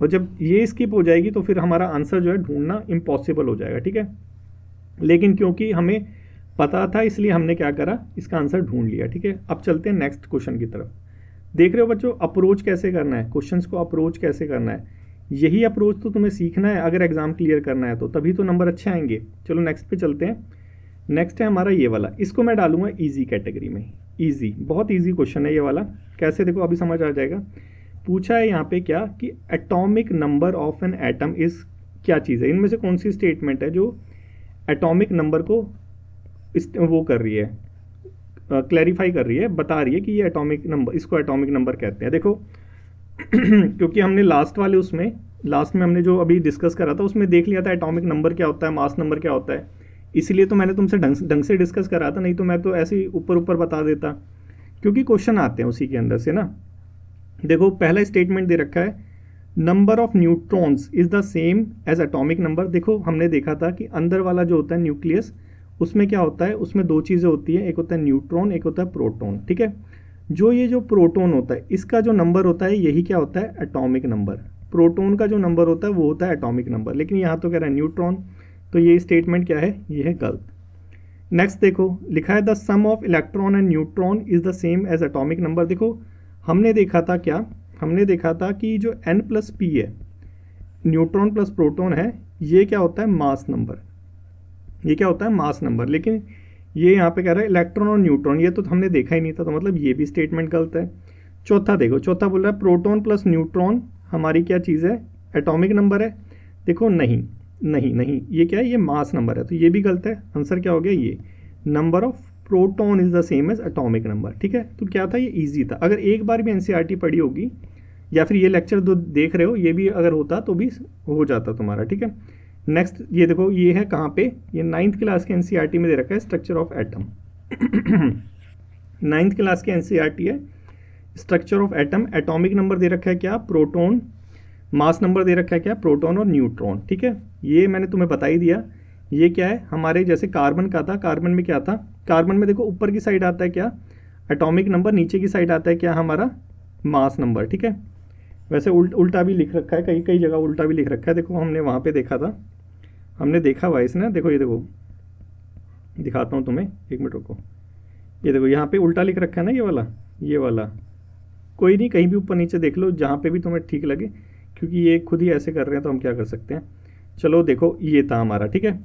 और जब ये स्किप हो जाएगी तो फिर हमारा आंसर जो है ढूंढना इम्पॉसिबल हो जाएगा, ठीक है। लेकिन क्योंकि हमें पता था इसलिए हमने क्या करा, इसका आंसर ढूंढ लिया, ठीक है। अब चलते हैं नेक्स्ट क्वेश्चन की तरफ। देख रहे हो बच्चों, अप्रोच कैसे करना है, क्वेश्चंस को अप्रोच कैसे करना है, यही अप्रोच तो तुम्हें सीखना है अगर एग्जाम क्लियर करना है तो, तभी तो नंबर अच्छे आएंगे। चलो नेक्स्ट पे चलते हैं। नेक्स्ट है हमारा ये वाला, इसको मैं डालूंगा ईजी कैटेगरी में। ईजी, बहुत ईजी क्वेश्चन है ये वाला। कैसे? देखो अभी समझ आ जाएगा। पूछा है यहाँ पे क्या कि atomic number of an atom is क्या चीज़ है, इनमें से कौन सी स्टेटमेंट है जो एटॉमिक नंबर को वो कर रही है, क्लैरिफाई कर रही है, बता रही है कि ये एटॉमिक नंबर, इसको एटॉमिक नंबर कहते हैं। देखो क्योंकि हमने लास्ट में हमने जो अभी डिस्कस करा था उसमें देख लिया था एटॉमिक नंबर क्या होता है, मास नंबर क्या होता है, इसलिए तो मैंने तुमसे ढंग से डिस्कस करा था, नहीं तो मैं तो ऐसे ही ऊपर ऊपर बता देता, क्योंकि क्वेश्चन आते हैं उसी के अंदर से ना। देखो पहला स्टेटमेंट दे रखा है, number of neutrons is the same as atomic number. देखो हमने देखा था कि अंदर वाला जो होता है न्यूक्लियस, उसमें क्या होता है, उसमें 2 चीज़ें होती हैं, एक होता है न्यूट्रॉन, एक होता है प्रोटॉन, ठीक है। ये जो प्रोटॉन होता है इसका जो नंबर होता है यही क्या होता है? Atomic number. प्रोटॉन का जो नंबर होता है वो होता है एटॉमिक नंबर, लेकिन यहाँ तो कह रहा है न्यूट्रॉन, तो ये स्टेटमेंट क्या है? ये है गलत। नेक्स्ट देखो लिखा है the sum of electron and neutron is the same as atomic number. देखो हमने देखा था क्या, हमने देखा था कि जो n+p है, न्यूट्रॉन प्लस प्रोटॉन है, ये क्या होता है? मास नंबर, ये क्या होता है? Mass number. लेकिन ये यहाँ पे कह रहा है इलेक्ट्रॉन और न्यूट्रॉन, ये तो हमने देखा ही नहीं था, तो मतलब ये भी स्टेटमेंट गलत है। चौथा देखो, चौथा बोल रहा है प्रोटॉन प्लस न्यूट्रॉन हमारी क्या चीज़ है? एटॉमिक नंबर है। देखो नहीं नहीं नहीं, ये क्या है? ये मास नंबर है, तो ये भी गलत है। आंसर क्या हो गया? ये number of proton is the same as atomic number, ठीक है। तो क्या था? ये ईजी था। अगर एक बार भी एनसीईआरटी पढ़ी होगी या फिर ये लेक्चर जो देख रहे हो ये भी अगर होता तो भी हो जाता तुम्हारा, ठीक है। नेक्स्ट ये देखो, ये है कहाँ पे? ये 9th क्लास के एनसीईआरटी में दे रखा है, structure of atom. 9th class के एनसीईआरटी है, structure of atom. Atomic number दे रखा है क्या? प्रोटॉन, मास नंबर दे रखा है क्या, प्रोटॉन और न्यूट्रॉन, ठीक है। ये मैंने तुम्हें बता ही दिया। ये क्या है, हमारे जैसे कार्बन का था, कार्बन में क्या था, कार्बन में देखो ऊपर की साइड आता है क्या, एटॉमिक नंबर, नीचे की साइड आता है क्या हमारा, मास नंबर, ठीक है। वैसे उल्टा भी लिख रखा है, कई कई जगह उल्टा भी लिख रखा है, देखो हमने वहाँ पे देखा था, हमने देखा हुआ है इसने, देखो ये देखो दिखाता हूँ तुम्हें, एक मिनट रुको, ये देखो यहाँ पे उल्टा लिख रखा है ना, ये वाला, कोई नहीं कहीं भी ऊपर नीचे देख लो जहाँ पे भी तुम्हें ठीक लगे, क्योंकि ये खुद ही ऐसे कर रहे हैं तो हम क्या कर सकते हैं। चलो देखो ये था हमारा, ठीक है।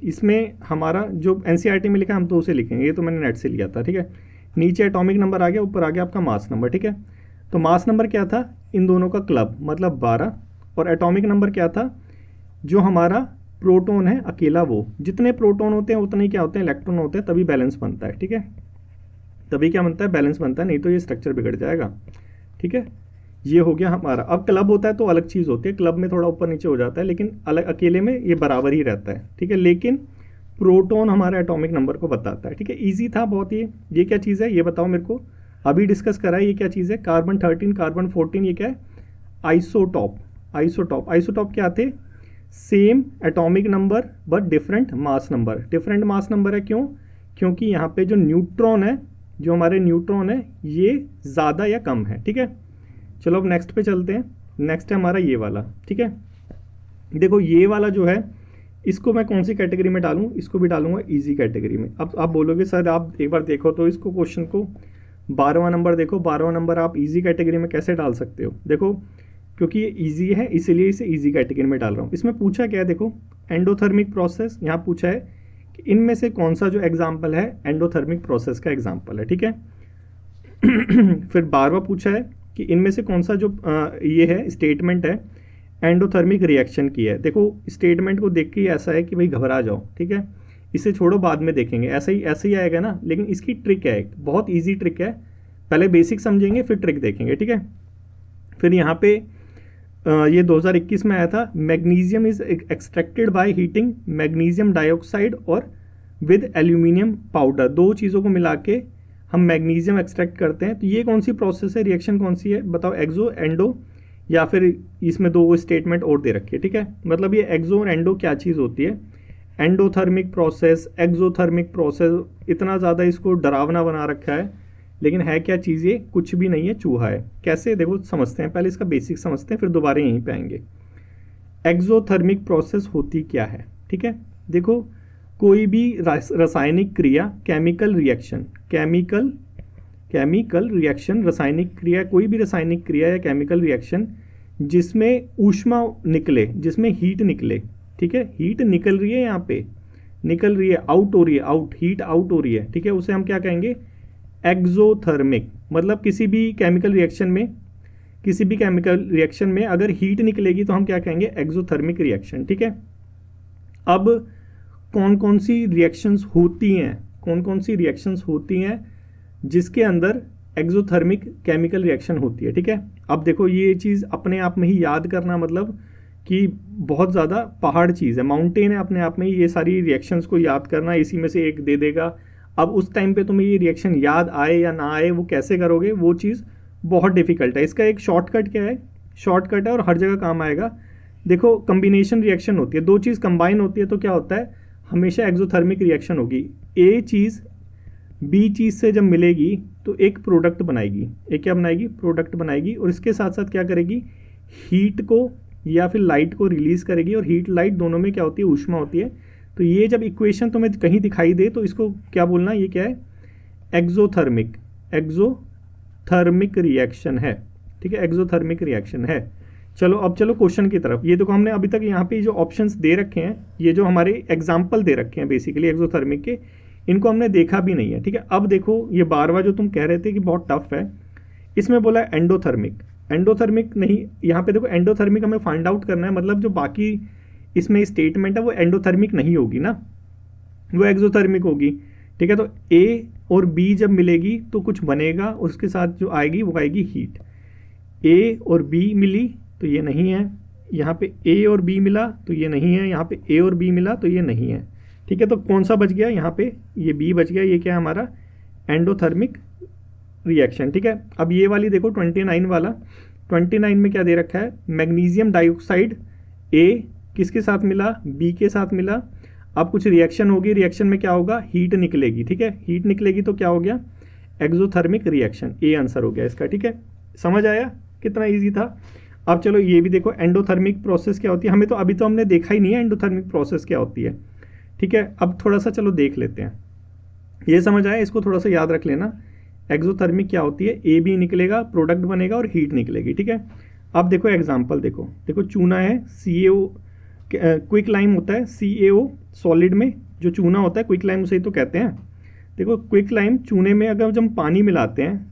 इसमें हमारा जो एनसीईआरटी में लिखा है हम तो उसे लिखेंगे, ये तो मैंने नेट से लिया था, ठीक है। नीचे एटॉमिक नंबर आ गया, ऊपर आ गया आपका मास नंबर, ठीक है। तो मास नंबर क्या था, इन दोनों का क्लब मतलब 12, और एटॉमिक नंबर क्या था, जो हमारा प्रोटॉन है अकेला, वो जितने प्रोटॉन होते हैं उतने ही क्या होते हैं, इलेक्ट्रॉन होते हैं, तभी बैलेंस बनता है, ठीक है। तभी क्या बनता है, बैलेंस बनता है, नहीं तो ये स्ट्रक्चर बिगड़ जाएगा, ठीक है। ये हो गया हमारा। अब क्लब होता है तो अलग चीज़ होती है, क्लब में थोड़ा ऊपर नीचे हो जाता है, लेकिन अलग अकेले में ये बराबर ही रहता है, ठीक है। लेकिन प्रोटॉन हमारे एटॉमिक नंबर को बताता है, ठीक है। ईजी था बहुत ये क्या चीज़ है ये बताओ मेरे को, अभी डिस्कस करा है, ये क्या चीज़ है, कार्बन 13 कार्बन 14, ये क्या है, आइसोटॉप। आइसोटॉप, आइसोटॉप क्या थे, same atomic number but different mass number. Different mass number है क्यों, क्योंकि यहाँ पे जो न्यूट्रॉन है, जो हमारे न्यूट्रॉन है ये ज़्यादा या कम है, ठीक है। चलो अब नेक्स्ट पे चलते हैं। नेक्स्ट है हमारा ये वाला, ठीक है। देखो ये वाला जो है, इसको मैं कौन सी कैटेगरी में डालूं, इसको भी डालूंगा इजी कैटेगरी में। अब आप बोलोगे सर आप एक बार देखो तो इसको, क्वेश्चन को 12वां नंबर देखो, 12वां नंबर आप इजी कैटेगरी में कैसे डाल सकते हो, देखो क्योंकि ये इजी है इसीलिए इसे इजी कैटेगरी में डाल रहा हूँ। इसमें पूछा क्या है, देखो एंडोथर्मिक प्रोसेस, यहाँ पूछा है कि इनमें से कौन सा जो एग्जाम्पल है एंडोथर्मिक प्रोसेस का एग्जाम्पल है, ठीक है। फिर 12वां पूछा है कि इनमें से कौन सा जो ये है स्टेटमेंट है एंडोथर्मिक रिएक्शन की है। देखो स्टेटमेंट को देख के ही ऐसा है कि भाई घबरा जाओ, ठीक है, इसे छोड़ो बाद में देखेंगे, ऐसे ही आएगा ना। लेकिन इसकी ट्रिक है, बहुत ईजी ट्रिक है, पहले बेसिक समझेंगे फिर ट्रिक देखेंगे, ठीक है। फिर यहाँ पे ये 2021 में आया था, magnesium is extracted by heating magnesium dioxide और विद एल्यूमिनियम पाउडर, दो चीज़ों को मिला के हम मैग्नीशियम एक्सट्रैक्ट करते हैं। तो ये कौन सी प्रोसेस है, रिएक्शन कौन सी है बताओ, एक्सो एंडो, या फिर इसमें दो स्टेटमेंट और दे रखी है, ठीक है। मतलब ये एक्सो और एंडो क्या चीज़ होती है, एंडोथर्मिक प्रोसेस, एक्सोथर्मिक प्रोसेस, इतना ज़्यादा इसको डरावना बना रखा है, लेकिन है क्या चीज़, ये कुछ भी नहीं है, चूहा है। कैसे देखो समझते हैं, पहले इसका बेसिक समझते हैं फिर दोबारा यहीं पे आएंगे। एक्सोथर्मिक प्रोसेस होती क्या है, ठीक है। देखो कोई भी रासायनिक क्रिया, केमिकल रिएक्शन, रासायनिक क्रिया, कोई भी रासायनिक क्रिया या केमिकल रिएक्शन जिसमें ऊष्मा निकले, जिसमें हीट निकले, ठीक है, हीट निकल रही है, यहाँ पे निकल रही है, आउट हो रही है, हीट आउट हो रही है, ठीक है, उसे हम क्या कहेंगे, एक्सोथर्मिक। मतलब किसी भी केमिकल रिएक्शन में अगर हीट निकलेगी तो हम क्या कहेंगे, एक्सोथर्मिक रिएक्शन, ठीक है। अब कौन कौन सी रिएक्शंस होती हैं जिसके अंदर एक्सोथर्मिक केमिकल रिएक्शन होती है, ठीक है। अब देखो ये चीज़ अपने आप में ही याद करना, मतलब कि बहुत ज़्यादा पहाड़ चीज़ है, माउंटेन है अपने आप में ही, ये सारी रिएक्शंस को याद करना, इसी में से एक दे देगा। अब उस टाइम पे तुम्हें ये रिएक्शन याद आए या ना आए, वो कैसे करोगे, वो चीज़ बहुत डिफिकल्ट है। इसका एक शॉर्टकट क्या है, शॉर्टकट है और हर जगह काम आएगा। देखो कम्बिनेशन रिएक्शन होती है, दो चीज़ कंबाइन होती है तो क्या होता है, हमेशा एक्सोथर्मिक रिएक्शन होगी। ए चीज़ बी चीज़ से जब मिलेगी तो एक प्रोडक्ट बनाएगी, एक क्या बनाएगी, प्रोडक्ट बनाएगी, और इसके साथ साथ क्या करेगी, हीट को या फिर लाइट को रिलीज़ करेगी, और हीट लाइट दोनों में क्या होती है, ऊष्मा होती है। तो ये जब इक्वेशन तुम्हें कहीं दिखाई दे तो इसको क्या बोलना, ये क्या है, एक्सोथर्मिक रिएक्शन है, ठीक है, एक्सोथर्मिक रिएक्शन है। चलो अब चलो क्वेश्चन की तरफ। ये देखो हमने अभी तक यहाँ पे जो ऑप्शंस दे रखे हैं, ये जो हमारे एग्जाम्पल दे रखे हैं बेसिकली एक्सोथर्मिक के, इनको हमने देखा भी नहीं है, ठीक है। अब देखो ये 12वां जो तुम कह रहे थे कि बहुत टफ है, इसमें बोला है एंडोथर्मिक नहीं, यहाँ पे देखो एंडोथर्मिक हमें फाइंड आउट करना है, मतलब जो बाकी इसमें स्टेटमेंट है वो एंडोथर्मिक नहीं होगी ना, वो एक्सोथर्मिक होगी, ठीक है। तो ए और बी जब मिलेगी तो कुछ बनेगा, उसके साथ जो आएगी वो आएगी हीट। ए और बी मिली तो ये नहीं है, यहाँ पे ए और बी मिला तो ये नहीं है, यहाँ पे ए और बी मिला तो ये नहीं है, ठीक है। तो कौन सा बच गया, यहाँ पे ये बी बच गया, ये क्या है हमारा एंडोथर्मिक रिएक्शन, ठीक है। अब ये वाली देखो 29 वाला, 29 में क्या दे रखा है, मैग्नीशियम डाइऑक्साइड ए किसके साथ मिला, बी के साथ मिला। अब कुछ रिएक्शन होगी, रिएक्शन में क्या होगा, हीट निकलेगी, ठीक है, हीट निकलेगी तो क्या हो गया, एक्सोथर्मिक रिएक्शन, ए आंसर हो गया इसका, ठीक है। समझ आया कितना इजी था। अब चलो ये भी देखो, एंडोथर्मिक प्रोसेस क्या होती है, हमें तो अभी तो हमने देखा ही नहीं है एंडोथर्मिक प्रोसेस क्या होती है, ठीक है। अब थोड़ा सा चलो देख लेते हैं, ये समझ आया, इसको थोड़ा सा याद रख लेना। एक्सोथर्मिक क्या होती है, ए बी निकलेगा, प्रोडक्ट बनेगा और हीट निकलेगी, ठीक है। अब देखो एग्जाम्पल देखो, देखो चूना है, CaO, क्विक लाइम होता है, CaO सॉलिड में जो चूना होता है, क्विक लाइम उसे ही तो कहते हैं। देखो क्विक लाइम चूने में अगर जब हम पानी मिलाते हैं,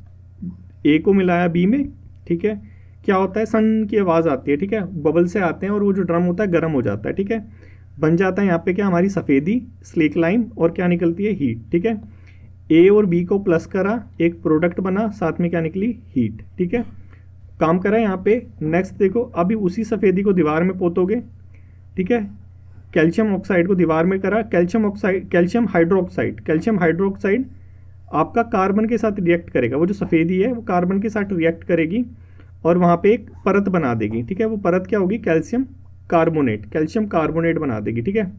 ए को मिलाया बी में, ठीक है, क्या होता है, सन की आवाज़ आती है, ठीक है, बबल से आते हैं और वो जो ड्रम होता है गर्म हो जाता है, ठीक है, बन जाता है यहाँ पे क्या, हमारी सफ़ेदी स्लेक लाइम, और क्या निकलती है, हीट, ठीक है। ए और बी को प्लस करा, एक प्रोडक्ट बना, साथ में क्या निकली, हीट, ठीक है, काम करा यहाँ पे। नेक्स्ट देखो, अभी उसी सफ़ेदी को दीवार में पोतोगे, ठीक है, कैल्शियम ऑक्साइड को दीवार में करा, कैल्शियम ऑक्साइड, कैल्शियम हाइड्रोक्साइड आपका कार्बन के साथ रिएक्ट करेगा, वो जो सफ़ेदी है वो कार्बन के साथ रिएक्ट करेगी और वहाँ पे एक परत बना देगी, ठीक है, वो परत क्या होगी, कैल्शियम कार्बोनेट बना देगी, ठीक है,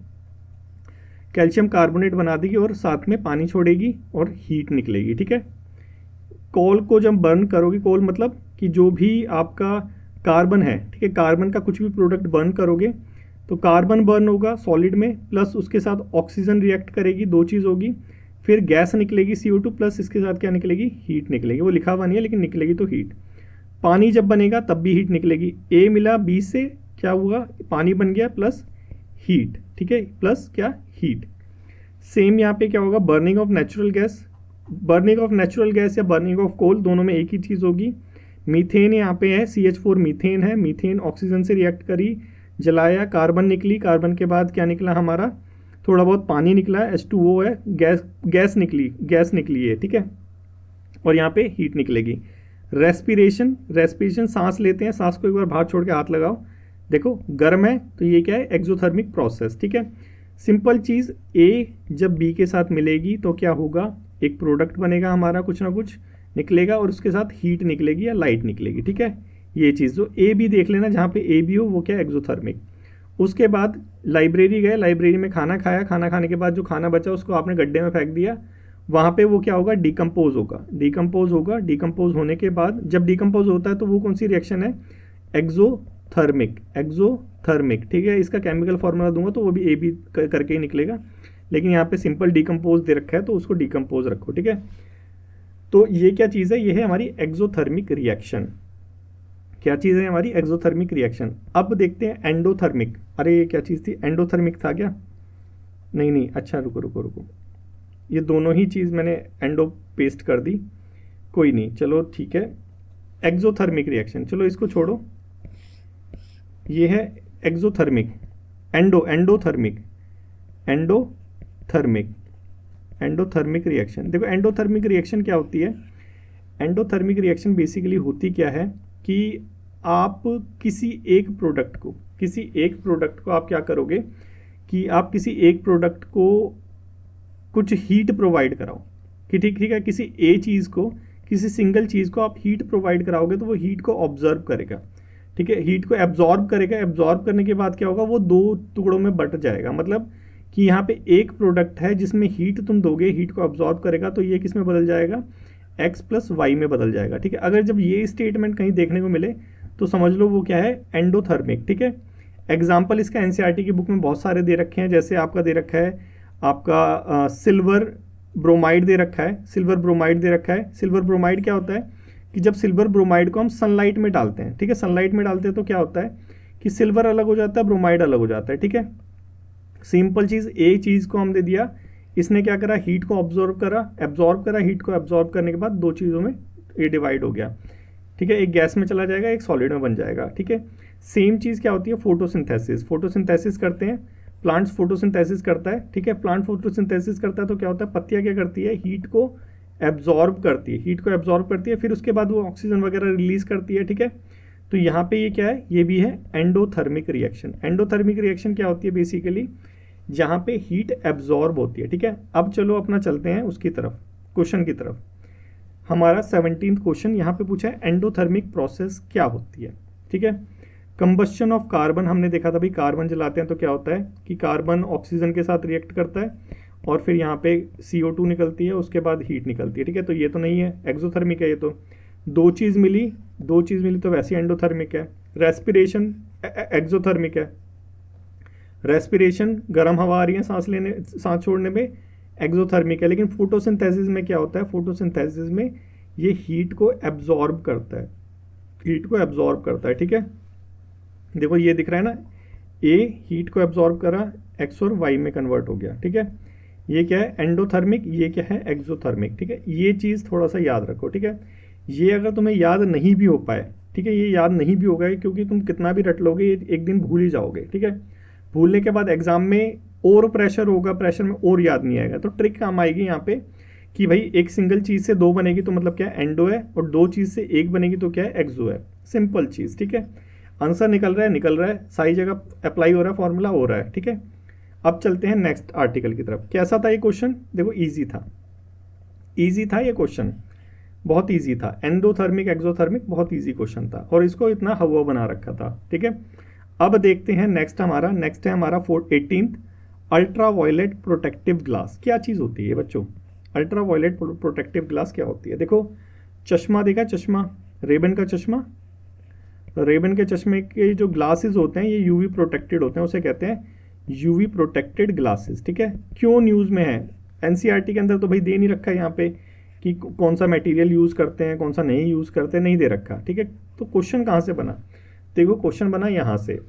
कैल्शियम कार्बोनेट बना देगी और साथ में पानी छोड़ेगी और हीट निकलेगी, ठीक है। कोल को जब बर्न करोगे, कोल मतलब कि जो भी आपका कार्बन है, ठीक है, कार्बन का कुछ भी प्रोडक्ट बर्न करोगे तो कार्बन बर्न होगा सॉलिड में, प्लस उसके साथ ऑक्सीजन रिएक्ट करेगी, दो चीज़ होगी, फिर गैस निकलेगी CO2, प्लस इसके साथ क्या निकलेगी, हीट निकलेगी, वो लिखा हुआ नहीं है लेकिन निकलेगी तो हीट। पानी जब बनेगा तब भी हीट निकलेगी, ए मिला बी से, क्या हुआ, पानी बन गया प्लस हीट, ठीक है, प्लस क्या, हीट। सेम यहाँ पे क्या होगा, बर्निंग ऑफ नेचुरल गैस या बर्निंग ऑफ कोल, दोनों में एक ही चीज़ होगी। मीथेन यहाँ पे है, CH4 मीथेन है, मीथेन ऑक्सीजन से रिएक्ट करी, जलाया, कार्बन निकली, कार्बन के बाद क्या निकला हमारा, थोड़ा बहुत पानी निकला, H2O है, गैस निकली है, ठीक है, और यहाँ पे हीट निकलेगी। रेस्पिरेशन सांस लेते हैं, सांस को एक बार बाहर छोड़ के हाथ लगाओ, देखो गर्म है तो ये क्या है, एक्सोथर्मिक प्रोसेस, ठीक है। सिंपल चीज़, ए जब बी के साथ मिलेगी तो क्या होगा, एक प्रोडक्ट बनेगा हमारा, कुछ ना कुछ निकलेगा और उसके साथ हीट निकलेगी या लाइट निकलेगी, ठीक है। ये चीज़ जो ए बी देख लेना, जहाँ पे ए बी हो वो क्या, एक्सोथर्मिक। उसके बाद लाइब्रेरी गए, लाइब्रेरी में खाना खाया, खाना खाने के बाद जो खाना बचा उसको आपने गड्ढे में फेंक दिया, वहाँ पे वो क्या होगा, डिकम्पोज डिकम्पोज होने के बाद जब डिकम्पोज होता है तो वो कौन सी रिएक्शन है, एक्सोथर्मिक, ठीक है। इसका केमिकल फॉर्मूला दूंगा तो वो भी ए बी करके ही निकलेगा, लेकिन यहाँ पे सिंपल डिकम्पोज दे रखा है तो उसको डिकम्पोज रखो, ठीक है। तो ये क्या चीज़ है, ये है हमारी एक्सोथर्मिक रिएक्शन। क्या चीज़ है हमारी, एक्सोथर्मिक रिएक्शन। अब देखते हैं एंडोथर्मिक, अरे ये क्या चीज़ थी, एंडोथर्मिक था क्या, नहीं, अच्छा रुको, ये दोनों ही चीज़ मैंने एंडो पेस्ट कर दी, कोई नहीं, चलो ठीक है। एक्सोथर्मिक रिएक्शन, चलो इसको छोड़ो, ये है एक्सोथर्मिक, एंडोथर्मिक रिएक्शन। देखो एंडोथर्मिक रिएक्शन क्या होती है, एंडोथर्मिक रिएक्शन बेसिकली होती क्या है कि आप किसी एक प्रोडक्ट को आप क्या करोगे कि आप किसी एक प्रोडक्ट को कुछ हीट प्रोवाइड कराओ, कि ठीक है, किसी सिंगल चीज़ को आप हीट प्रोवाइड कराओगे तो वो हीट को ऑब्जर्व करेगा, ठीक है, हीट को एब्जॉर्ब करेगा, एब्जॉर्ब करने के बाद क्या होगा, वो दो टुकड़ों में बट जाएगा। मतलब कि यहाँ पे एक प्रोडक्ट है जिसमें हीट तुम दोगे, हीट को ऑब्जॉर्ब करेगा तो ये किस में बदल जाएगा, X + Y में बदल जाएगा, ठीक है। अगर जब ये स्टेटमेंट कहीं देखने को मिले तो समझ लो वो क्या है, एंडोथर्मिक, ठीक है। एग्जाम्पल इसका NCERT की बुक में बहुत सारे दे रखे हैं, जैसे आपका दे रखा है आपका सिल्वर ब्रोमाइड दे रखा है, सिल्वर ब्रोमाइड क्या होता है कि जब सिल्वर ब्रोमाइड को हम सनलाइट में डालते हैं, ठीक है, सनलाइट में डालते हैं तो क्या होता है कि सिल्वर अलग हो जाता है, ब्रोमाइड अलग हो जाता है, ठीक है। सिंपल चीज़, एक चीज़ को हम दे दिया, इसने क्या करा, हीट को एब्जॉर्ब करा, हीट को एब्जॉर्ब करने के बाद दो चीज़ों में ये डिवाइड हो गया, ठीक है, एक गैस में चला जाएगा, एक सॉलिड में बन जाएगा, ठीक है। सेम चीज़ क्या होती है, फोटोसिंथेसिस करते हैं, प्लांट्स फोटोसिंथेसिस करता है, ठीक है, प्लांट फोटोसिंथेसिस करता है तो क्या होता है, पत्तियाँ क्या करती है, हीट को एब्जॉर्ब करती है, फिर उसके बाद वो ऑक्सीजन वगैरह रिलीज करती है, ठीक है। तो यहाँ पे ये क्या है, ये भी है एंडोथर्मिक रिएक्शन। एंडोथर्मिक रिएक्शन क्या होती है, बेसिकली जहाँ पे हीट एब्जॉर्ब होती है, ठीक है। अब चलो अपना चलते हैं उसकी तरफ, क्वेश्चन की तरफ। हमारा 17th क्वेश्चन यहाँ पे पूछा है एंडोथर्मिक प्रोसेस क्या होती है। ठीक है, कंबस्शन ऑफ कार्बन हमने देखा था भाई, कार्बन जलाते हैं तो क्या होता है कि कार्बन ऑक्सीजन के साथ रिएक्ट करता है और फिर यहाँ पे CO2 निकलती है, उसके बाद हीट निकलती है। ठीक है, तो ये तो नहीं है, एक्सोथर्मिक है ये तो। दो चीज़ मिली तो वैसे एंडोथर्मिक है। रेस्पिरेशन एक्सोथर्मिक है, रेस्पिरेशन गर्म हवा आ रही है सांस छोड़ने में, एक्सोथर्मिक है। लेकिन फोटोसिंथेसिस में क्या होता है, फोटोसिंथेसिस में ये हीट को एब्जॉर्ब करता है, हीट को एब्जॉर्ब करता है। ठीक है, देखो ये दिख रहा है ना, ए हीट को एब्जॉर्ब करा, एक्स और वाई में कन्वर्ट हो गया। ठीक है, ये क्या है एंडोथर्मिक, ये क्या है एक्सोथर्मिक। ठीक है, ये चीज़ थोड़ा सा याद रखो। ठीक है, ये अगर तुम्हें याद नहीं भी हो पाए, ठीक है, ये याद नहीं भी होगा क्योंकि तुम कितना भी रट लोगे ये एक दिन भूल ही जाओगे। ठीक है, भूलने के बाद एग्जाम में और प्रेशर होगा, प्रेशर में और याद नहीं आएगा। तो ट्रिक काम आएगी यहाँ पे कि भाई एक सिंगल चीज़ से दो बनेगी तो मतलब क्या है एंडो है, और दो चीज़ से एक बनेगी तो क्या है एक्सो है। सिंपल चीज़। ठीक है, आंसर निकल रहा है, सारी जगह अप्लाई हो रहा है, फॉर्मूला हो रहा है। ठीक है, अब चलते हैं नेक्स्ट आर्टिकल की तरफ। कैसा था ये क्वेश्चन, देखो इजी था, इजी था ये क्वेश्चन, बहुत इजी था। एंडोथर्मिक एक्सोथर्मिक बहुत इजी क्वेश्चन था और इसको इतना हवा बना रखा था। ठीक है, अब देखते हैं नेक्स्ट है हमारा 18th ultra violet protective glass. क्या चीज़ होती है बच्चों, अल्ट्रा वायलेट प्रोटेक्टिव ग्लास क्या होती है। देखो चश्मा देखा, चश्मा रेबन का चश्मा, रेबन के चश्मे के जो ग्लासेस होते हैं ये यूवी प्रोटेक्टेड होते हैं, उसे कहते हैं यूवी प्रोटेक्टेड ग्लासेस। ठीक है, क्यों न्यूज़ में है, एनसीईआरटी के अंदर तो भाई दे नहीं रखा है यहाँ पे कि कौन सा मटेरियल यूज़ करते हैं कौन सा नहीं यूज़ करते, नहीं दे रखा। ठीक है, तो क्वेश्चन कहाँ से बना, देखो क्वेश्चन बना यहाँ से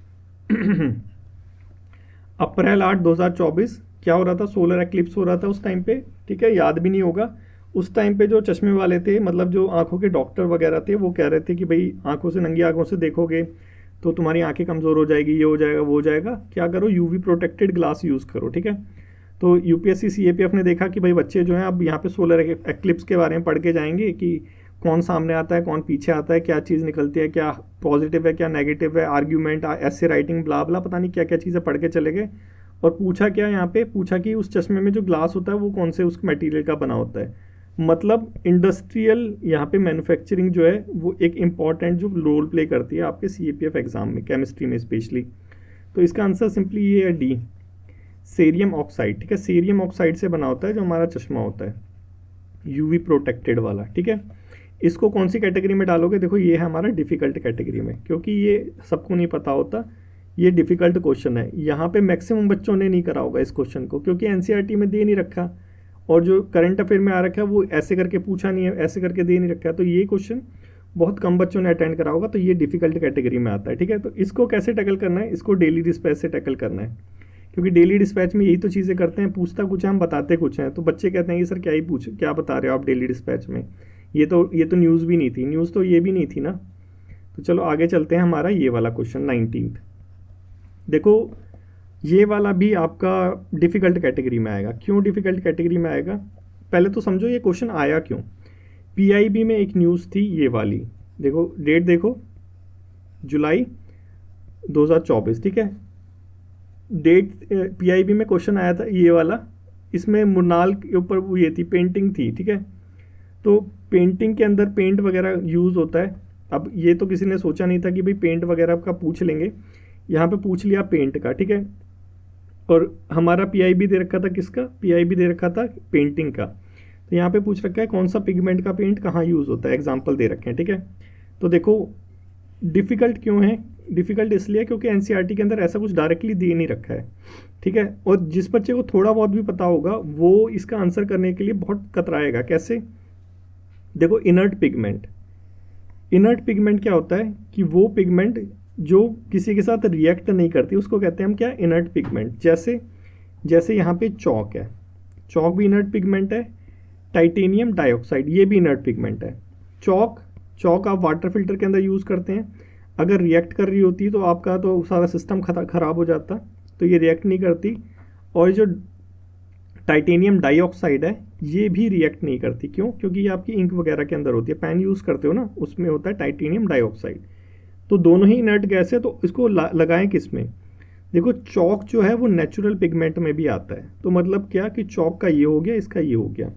अप्रैल 8 2024 क्या हो रहा था, सोलर एक्लिप्स हो रहा था उस टाइम पे। ठीक है, याद भी नहीं होगा उस टाइम पे जो चश्मे वाले थे, मतलब जो आंखों के डॉक्टर वगैरह थे, वो कह रहे थे कि भाई आंखों से, नंगी आंखों से देखोगे तो तुम्हारी आंखें कमज़ोर हो जाएगी, ये हो जाएगा वो हो जाएगा, क्या करो यूवी प्रोटेक्टेड ग्लास यूज़ करो। ठीक है, तो यूपीएससी सीएपीएफ ने देखा कि भाई बच्चे जो हैं अब यहाँ पे सोलर एक्लिप्स के बारे में पढ़ के जाएंगे कि कौन सामने आता है कौन पीछे आता है, क्या चीज़ निकलती है, क्या पॉजिटिव है क्या नेगेटिव है, आर्ग्यूमेंट, ऐसे राइटिंग, ब्ला ब्ला, पता नहीं क्या क्या चीज़ें पढ़ के चले गए। और पूछा क्या यहाँ पे, पूछा कि उस चश्मे में जो ग्लास होता है वो कौन से उस मटेरियल का बना होता है। मतलब इंडस्ट्रियल यहाँ पे मैन्युफैक्चरिंग जो है वो एक इम्पॉर्टेंट जो रोल प्ले करती है आपके सीएपीएफ एग्जाम में, केमिस्ट्री में स्पेशली। तो इसका आंसर सिंपली ये है डी, सेरियम ऑक्साइड। ठीक है, सेरियम ऑक्साइड से बना होता है जो हमारा चश्मा होता है यूवी प्रोटेक्टेड वाला। ठीक है, इसको कौन सी कैटेगरी में डालोगे, देखो ये है हमारा डिफ़िकल्ट कैटेगरी में, क्योंकि ये सबको नहीं पता होता, ये डिफ़िकल्ट क्वेश्चन है। यहाँ पे मैक्सिमम बच्चों ने नहीं करा होगा इस क्वेश्चन को, क्योंकि एनसीईआरटी में दे नहीं रखा और जो करंट अफेयर में आ रखा है वो ऐसे करके पूछा नहीं है, ऐसे करके दे नहीं रखा है। तो ये क्वेश्चन बहुत कम बच्चों ने अटेंड करा होगा, तो ये डिफ़िकल्ट कैटेगरी में आता है। ठीक है, तो इसको कैसे टैकल करना है, इसको डेली डिस्पैच से टैकल करना है, क्योंकि डेली डिस्पैच में यही तो चीज़ें करते हैं, पूछता कुछ है हम बताते कुछ हैं। तो बच्चे कहते हैं कि सर क्या बता रहे हो आप डेली डिस्पैच में, ये तो न्यूज़ भी नहीं थी, न्यूज़ तो ये भी नहीं थी ना। तो चलो आगे चलते हैं, हमारा ये वाला क्वेश्चन 19th। देखो ये वाला भी आपका डिफ़िकल्ट कैटेगरी में आएगा। क्यों डिफ़िकल्ट कैटेगरी में आएगा, पहले तो समझो ये क्वेश्चन आया क्यों। पीआईबी में एक न्यूज़ थी ये वाली, देखो डेट देखो, जुलाई 2024। ठीक है, डेट पीआईबी में क्वेश्चन आया था ये वाला, इसमें मुरनाल के ऊपर वो ये थी, पेंटिंग थी। ठीक है, तो पेंटिंग के अंदर पेंट वगैरह यूज़ होता है। अब ये तो किसी ने सोचा नहीं था कि भाई पेंट वगैरह का पूछ लेंगे, यहाँ पे पूछ लिया पेंट का। ठीक है, और हमारा पीआईबी दे रखा था किसका, पीआईबी दे रखा था पेंटिंग का। तो यहाँ पे पूछ रखा है कौन सा पिगमेंट का पेंट कहाँ यूज़ होता है, एग्जाम्पल दे रखे हैं। ठीक है, तो देखो डिफ़िकल्ट क्यों है, डिफ़िकल्ट इसलिए क्योंकि एनसीईआरटी के अंदर ऐसा कुछ डायरेक्टली दे नहीं रखा है। ठीक है, और जिस बच्चे को थोड़ा बहुत भी पता होगा वो इसका आंसर करने के लिए बहुत कतराएगा। कैसे, देखो इनर्ट पिगमेंट, इनर्ट पिगमेंट क्या होता है कि वो पिगमेंट जो किसी के साथ रिएक्ट नहीं करती उसको कहते हैं हम क्या, इनर्ट पिगमेंट। जैसे यहाँ पे चौक है, चौक भी इनर्ट पिगमेंट है, टाइटेनियम डाइऑक्साइड ये भी इनर्ट पिगमेंट है। चौक आप वाटर फिल्टर के अंदर यूज़ करते हैं, अगर रिएक्ट कर रही होती तो आपका तो सारा सिस्टम ख़राब हो जाता, तो ये रिएक्ट नहीं करती। और जो टाइटेनियम डाइऑक्साइड है ये भी रिएक्ट नहीं करती, क्यों, क्योंकि ये आपकी इंक वगैरह के अंदर होती है, पेन यूज़ करते हो ना उसमें होता है टाइटेनियम डाइऑक्साइड। तो दोनों ही इनर्ट गैस है, तो इसको लगाएं किस में, देखो चौक जो है वो नेचुरल पिगमेंट में भी आता है। तो मतलब क्या कि चौक का ये हो गया, इसका ये हो गया।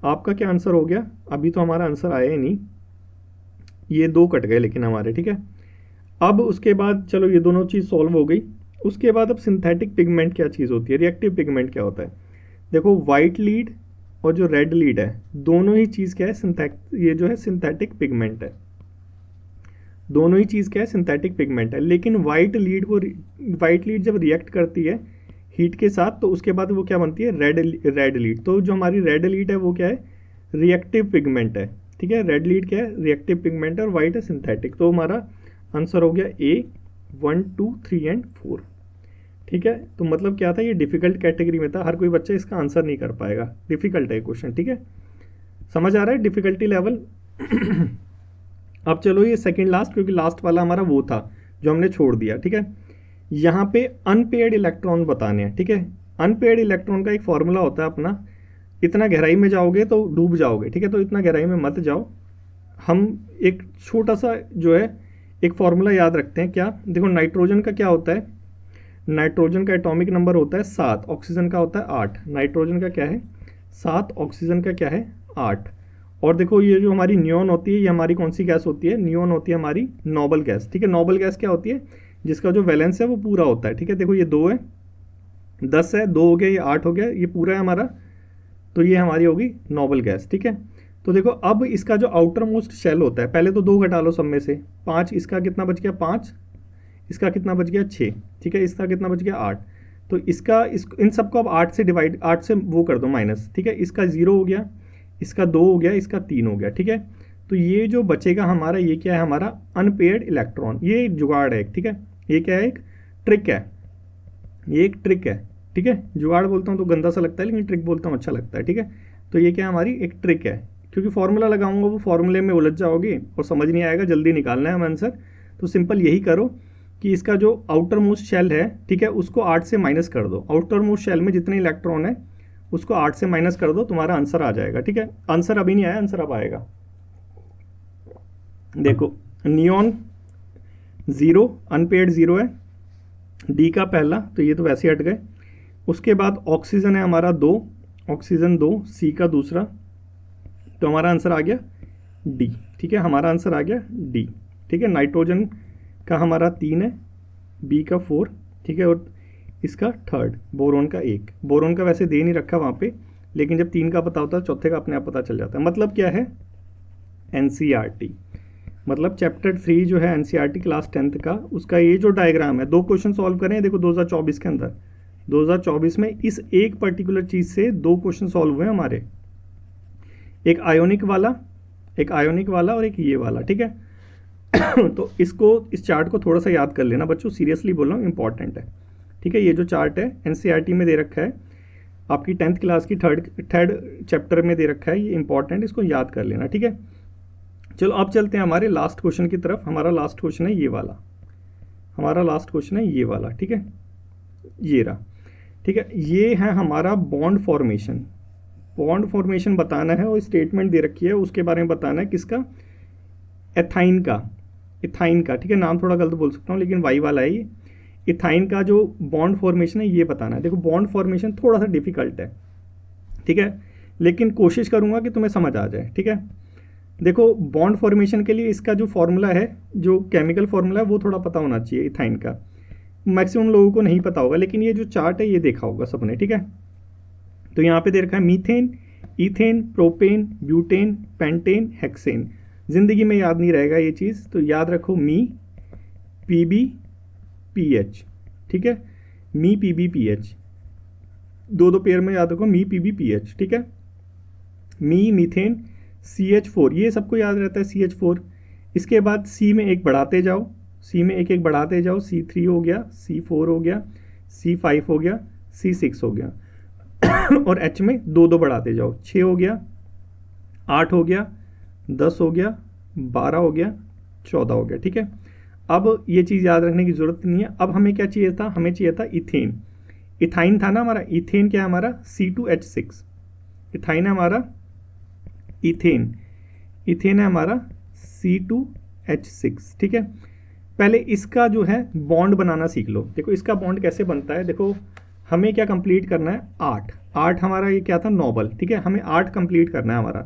आपका क्या आंसर हो गया? अभी तो हमारा आंसर आया ही नहीं, ये 2 कट गए लेकिन हमारे, ठीक है। अब उसके बाद चलो ये दोनों चीज़ सॉल्व हो गई। उसके बाद अब सिंथेटिक पिगमेंट क्या चीज़ होती है, रिएक्टिव पिगमेंट क्या होता है? देखो वाइट लीड और जो रेड लीड है, दोनों ही चीज़ क्या है, ये जो है सिंथेटिक पिगमेंट है। दोनों ही चीज़ क्या है, सिंथेटिक पिगमेंट है। लेकिन वाइट लीड जब रिएक्ट करती है हीट के साथ, तो उसके बाद वो क्या बनती है, रेड लीड। तो जो हमारी रेड लीड है वो क्या है, रिएक्टिव पिगमेंट है, ठीक है। रेड लीड क्या है, रिएक्टिव पिगमेंट है, और वाइट है सिंथेटिक। तो हमारा आंसर हो गया ए 1 2 3 एंड 4, ठीक है। तो मतलब क्या था, ये डिफिकल्ट कैटेगरी में था, हर कोई बच्चा इसका आंसर नहीं कर पाएगा, डिफिकल्ट है क्वेश्चन, ठीक है। समझ आ रहा है डिफिकल्टी लेवल? अब चलो ये सेकंड लास्ट, क्योंकि लास्ट वाला हमारा वो था जो हमने छोड़ दिया, ठीक है। यहाँ पे अनपेयर्ड इलेक्ट्रॉन बताने हैं, ठीक है। अनपेयर्ड इलेक्ट्रॉन का एक फॉर्मूला होता है अपना, इतना गहराई में जाओगे तो डूब जाओगे, ठीक है। तो इतना गहराई में मत जाओ, हम एक छोटा सा जो है एक फॉर्मूला याद रखते हैं। क्या, देखो नाइट्रोजन का क्या होता है, नाइट्रोजन का एटॉमिक नंबर होता है 7, ऑक्सीजन का होता है 8। नाइट्रोजन का क्या है 7, ऑक्सीजन का क्या है 8। और देखो ये जो हमारी नियॉन होती है, ये हमारी कौन सी गैस होती है, नियॉन होती है हमारी नोबल गैस, ठीक है। नोबल गैस क्या होती है, जिसका जो वैलेंस है वो पूरा होता है, ठीक है। देखो ये 2 है, 10 है, 2 हो गया, ये 8 हो गया, ये पूरा है हमारा, तो ये हमारी होगी नोबल गैस, ठीक है। तो देखो अब इसका जो आउटर मोस्ट शेल होता है, पहले तो 2 घटा लो सब में से, 5, इसका कितना बच गया 5, इसका कितना बच गया 6, ठीक है। इसका कितना बच गया 8। तो इन सबको अब 8 से डिवाइड, 8 से वो कर दो माइनस, ठीक है। इसका 0 हो गया, इसका 2 हो गया, इसका 3 हो गया, ठीक है। तो ये जो बचेगा हमारा, ये क्या है हमारा अनपेयर्ड इलेक्ट्रॉन। ये जुगाड़ है, ठीक है। ये क्या है, एक ट्रिक है, ये एक ट्रिक है, ठीक है। जुगाड़ बोलता हूँ तो गंदा सा लगता है, लेकिन ट्रिक बोलता हूँ अच्छा लगता है, ठीक है। तो ये क्या है हमारी एक ट्रिक है, क्योंकि फॉर्मूला लगाऊंगा वो फॉर्मूले में उलझ जाओगे और समझ नहीं आएगा, जल्दी निकालना है हमें आंसर। तो सिंपल यही करो कि इसका जो आउटर मोस्ट शेल है, ठीक है, उसको 8 से माइनस कर दो। आउटर मोस्ट शेल में जितने इलेक्ट्रॉन है उसको 8 से माइनस कर दो, तुम्हारा आंसर आ जाएगा, ठीक है। आंसर अभी नहीं आया, आंसर अब आएगा। देखो नियॉन 0, अनपेयर्ड 0 है, डी का पहला, तो ये तो वैसे हट गए। उसके बाद ऑक्सीजन है हमारा 2, ऑक्सीजन 2, सी का दूसरा, तो हमारा आंसर आ गया डी, ठीक है। हमारा आंसर आ गया डी, ठीक है। नाइट्रोजन का हमारा 3 है, बी का 4, ठीक है। और इसका थर्ड, बोरोन का 1। बोरोन का वैसे दे नहीं रखा वहाँ पे, लेकिन जब 3 का पता होता है चौथे का अपने आप पता चल जाता है। मतलब क्या है, एनसीईआरटी, मतलब चैप्टर 3 जो है एनसीईआरटी क्लास 10th का, उसका ये जो डायग्राम है, 2 क्वेश्चन सॉल्व करें, देखो 2024 के अंदर, 2024 में इस एक पर्टिकुलर चीज़ से 2 क्वेश्चन सॉल्व हुए हमारे, एक आयोनिक वाला और एक ये वाला, ठीक है। तो इस चार्ट को थोड़ा सा याद कर लेना बच्चों, सीरियसली बोल रहा हूँ, इंपॉर्टेंट है, ठीक है। ये जो चार्ट है एनसीईआरटी में दे रखा है, आपकी 10th क्लास की थर्ड चैप्टर में दे रखा है, ये इंपॉर्टेंट, इसको याद कर लेना, ठीक है। चलो अब चलते हैं हमारे लास्ट क्वेश्चन की तरफ। हमारा लास्ट क्वेश्चन है ये वाला, हमारा लास्ट क्वेश्चन है ये वाला, ठीक है, ये रहा, ठीक है। ये है हमारा बॉन्ड फॉर्मेशन। बॉन्ड फॉर्मेशन बताना है और स्टेटमेंट दे रखी है, उसके बारे में बताना है, किसका, एथाइन का, ठीक है। नाम थोड़ा गलत बोल सकता हूँ, लेकिन वाई वाला है ये। इथाइन का जो बॉन्ड फॉर्मेशन है ये बताना है। देखो बॉन्ड फॉर्मेशन थोड़ा सा डिफिकल्ट है, ठीक है, लेकिन कोशिश करूँगा कि तुम्हें समझ आ जाए, ठीक है। देखो बॉन्ड फॉर्मेशन के लिए इसका जो फॉर्मूला है, जो केमिकल फार्मूला है, वो थोड़ा पता होना चाहिए इथाइन का। मैक्सिमम लोगों को नहीं पता होगा, लेकिन ये जो चार्ट है ये देखा होगा सबने, ठीक है। तो यहाँ पे दे रखा है methane, ethane, propane, butane, pentane, hexane. जिंदगी में याद नहीं रहेगा ये चीज़, तो याद रखो मी, पीबी, पीएच, ठीक है। मी, पीबी, पीएच, 2 पेयर में याद रखो, मी, पीबी, पीएच, ठीक है। मी, मीथेन, CH4, ये सबको याद रहता है CH4। इसके बाद C में एक बढ़ाते जाओ, C में एक बढ़ाते जाओ, C3 हो गया, C4 हो गया, C5 हो गया, C6 हो गया। और H में 2 बढ़ाते जाओ, 6 हो गया, 8 हो गया, 10 हो गया, 12 हो गया, 14 हो गया, ठीक है। अब ये चीज़ याद रखने की ज़रूरत नहीं है। अब हमें क्या चाहिए था, हमें चाहिए था इथेन। इथाइन था ना हमारा, इथेन क्या है हमारा, C2H6। इथाइन है हमारा इथेन, इथेन है हमारा C2H6, ठीक है। पहले इसका जो है बॉन्ड बनाना सीख लो। देखो इसका बॉन्ड कैसे बनता है, देखो हमें क्या कंप्लीट करना है, 8 8 हमारा ये क्या था, नोबल, ठीक है, हमें 8 कंप्लीट करना है हमारा।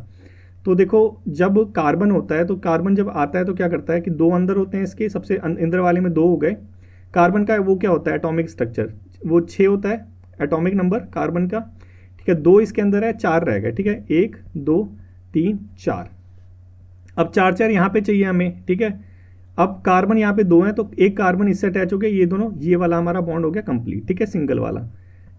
तो देखो जब कार्बन होता है तो कार्बन जब आता है तो क्या करता है कि 2 अंदर होते हैं इसके, सबसे अंदर वाले में 2 हो गए। कार्बन का वो क्या होता है, एटॉमिक स्ट्रक्चर, वो 6 होता है एटॉमिक नंबर कार्बन का, ठीक है, 2 इसके अंदर है, 4 रह गए, ठीक है, 1 2 3 4। अब 4 4 यहाँ पे चाहिए हमें, ठीक है। अब कार्बन यहाँ पे 2 हैं तो एक कार्बन इससे अटैच हो गया, ये दोनों, ये वाला हमारा बॉन्ड हो गया कंप्लीट, ठीक है, सिंगल वाला,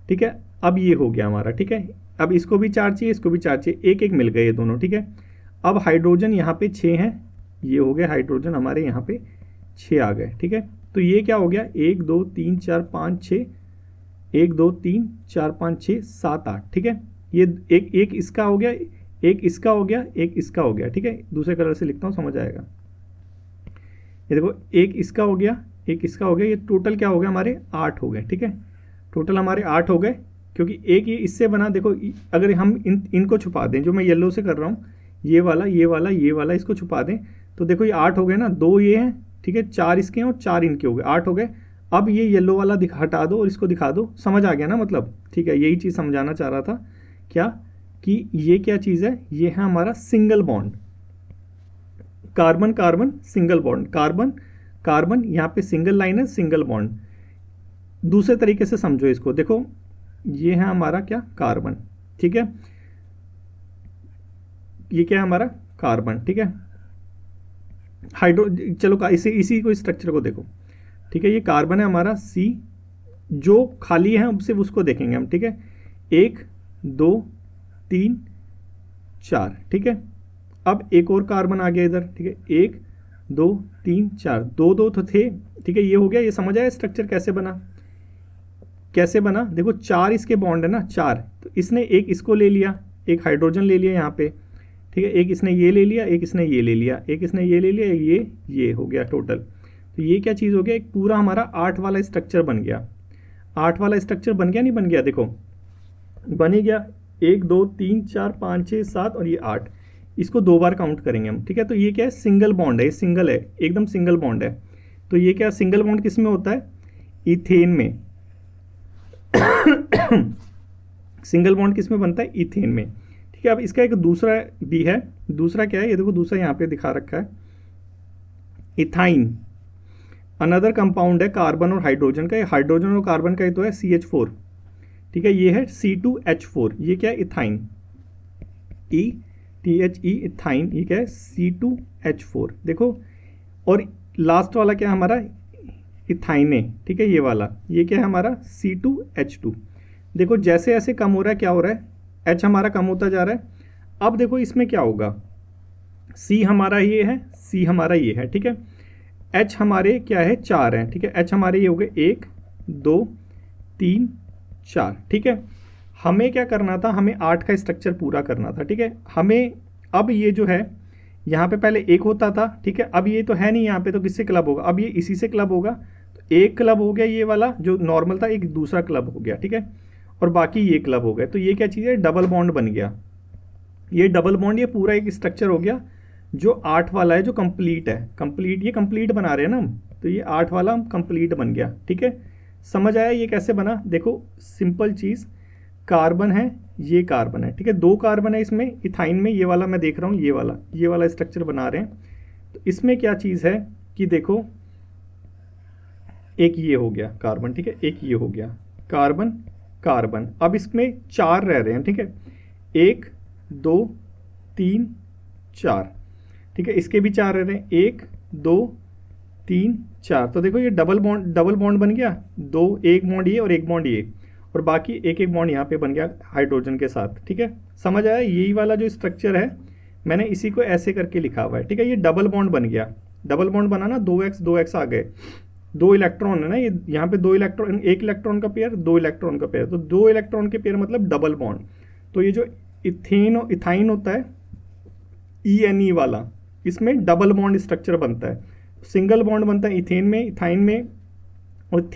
ठीक है। अब ये हो गया हमारा, ठीक है। अब इसको भी 4 चाहिए, इसको भी 4 चाहिए, एक एक मिल गए ये दोनों, ठीक है। अब हाइड्रोजन यहाँ पे 6 हैं, ये हो गए हाइड्रोजन हमारे यहाँ पे 6 आ गए, ठीक है। तो ये क्या हो गया, 1 2 3 4 5 6, 1 2 3 4 5 6 7 8, ठीक है। ये एक इसका हो गया, एक इसका हो गया, एक इसका हो गया, ठीक है। दूसरे कलर से लिखता हूँ, समझ आएगा। ये देखो एक इसका हो गया, एक इसका हो गया, ये टोटल क्या हो गया हमारे 8 हो गए, ठीक है। टोटल हमारे 8 हो गए, क्योंकि एक ये इससे बना, देखो अगर हम इनको छुपा दें, जो मैं येलो से कर रहा हूँ, ये वाला ये वाला ये वाला, इसको छुपा दें तो देखो ये 8 हो गए ना, 2 ये हैं, ठीक है, 4 इसके हैं और 4 इनके हो गए, 8 हो गए। अब ये येलो वाला हटा दो और इसको दिखा दो, समझ आ गया ना, मतलब ठीक है, यही चीज़ समझाना चाह रहा था क्या, कि ये क्या चीज़ है, ये है हमारा single bond, carbon carbon single bond, carbon carbon, यहाँ पे सिंगल लाइन है, सिंगल बॉन्ड। दूसरे तरीके से समझो इसको, देखो ये है हमारा क्या, कार्बन, ठीक है, ये क्या है हमारा कार्बन, ठीक है। चलो इसी को स्ट्रक्चर को देखो, ठीक है, ये कार्बन है हमारा सी, जो खाली है अब सिर्फ उसको देखेंगे हम, ठीक है, 1 2 3 4, ठीक है। अब एक और कार्बन आ गया इधर, ठीक है, 1 2 3 4, 2 2 तो थे, ठीक है, ये हो गया, ये समझ आया स्ट्रक्चर कैसे बना, कैसे बना, देखो 4 इसके बॉन्ड है ना, 4, तो इसने एक इसको ले लिया, एक हाइड्रोजन ले लिया यहाँ पे, ठीक है, एक इसने ये ले लिया, एक इसने ये ले लिया, एक इसने ये ले लिया, ये हो गया टोटल। तो ये क्या चीज़ हो गया, एक पूरा हमारा 8 वाला स्ट्रक्चर बन गया, 8 वाला स्ट्रक्चर बन गया, नहीं बन गया, देखो बन ही गया, 1 2 3 4 5 6 7 और ये 8, इसको 2 बार काउंट करेंगे हम, ठीक है। तो ये क्या है, सिंगल बॉन्ड है, ये सिंगल है, एकदम सिंगल बॉन्ड है। तो ये क्या सिंगल बॉन्ड किस में होता है, इथेन में सिंगल बॉन्ड किस में बनता है, इथेन में, ठीक है। अब इसका एक दूसरा भी है, दूसरा क्या है, ये देखो दूसरा यहाँ पे दिखा रखा है, इथाइन, अनदर कंपाउंड है कार्बन और हाइड्रोजन का, ये हाइड्रोजन और कार्बन का ही तो है CH4, ठीक है, ये है C2H4, ये क्या है, इथाइन, ETHE इथाइन, ये क्या है, C2H4, देखो। और लास्ट वाला क्या है हमारा, इथाइने, ठीक है, ये वाला, ये क्या है हमारा C2H2, देखो जैसे ऐसे कम हो रहा है, क्या हो रहा है, H हमारा कम होता जा रहा है। अब देखो इसमें क्या होगा, C हमारा ये है, C हमारा ये है, ठीक है, H हमारे क्या है, 4 हैं, ठीक है, H हमारे ये हो गए 1 2 3 4, ठीक है। हमें क्या करना था, हमें 8 का स्ट्रक्चर पूरा करना था, ठीक है। हमें अब ये जो है यहाँ पे पहले 1 होता था, ठीक है, अब ये तो है नहीं यहाँ पे, तो किससे क्लब होगा, अब ये इसी से क्लब होगा, तो एक क्लब हो गया ये वाला जो नॉर्मल था, एक दूसरा क्लब हो गया, ठीक है, और बाकी ये क्लब हो गए। तो ये क्या चीज़ है, डबल बॉन्ड बन गया, ये डबल बॉन्ड, ये पूरा एक स्ट्रक्चर हो गया जो 8 वाला है, जो कंप्लीट है, कंप्लीट, ये कंप्लीट बना रहे हैं ना हम, तो ये 8 वाला हम कंप्लीट बन गया, ठीक है। समझ आया ये कैसे बना, देखो सिंपल चीज़, कार्बन है, ये कार्बन है, ठीक है, 2 कार्बन है इसमें, इथाइन में, ये वाला मैं देख रहा हूँ, ये वाला स्ट्रक्चर बना रहे हैं। तो इसमें क्या चीज़ है कि देखो एक ये हो गया कार्बन, ठीक है, एक ये हो गया कार्बन कार्बन, अब इसमें 4 रह रहे हैं, ठीक है, 1 2 3 4, ठीक है, इसके भी 4 रह रहे हैं, 1 2 3 4, तो देखो ये डबल बॉन्ड बन गया, 2, एक बॉन्ड ये और एक बॉन्ड ये, और बाकी एक एक बॉन्ड यहाँ पे बन गया हाइड्रोजन के साथ, ठीक है। समझ आया, यही वाला जो स्ट्रक्चर है मैंने इसी को ऐसे करके लिखा हुआ है, ठीक है, ये डबल बॉन्ड बन गया, डबल बॉन्ड बना ना, 2x आ गए, 2 इलेक्ट्रॉन है ना, ये यहाँ पे 2 इलेक्ट्रॉन, 1 इलेक्ट्रॉन का पेयर, 2 इलेक्ट्रॉन का पेयर, तो 2 इलेक्ट्रॉन के पेयर मतलब डबल बॉन्ड। तो ये जो इथाइन होता है ENE वाला, इसमें डबल बॉन्ड स्ट्रक्चर बनता है, सिंगल बॉन्ड बनता है इथेन में, इथाइन में, और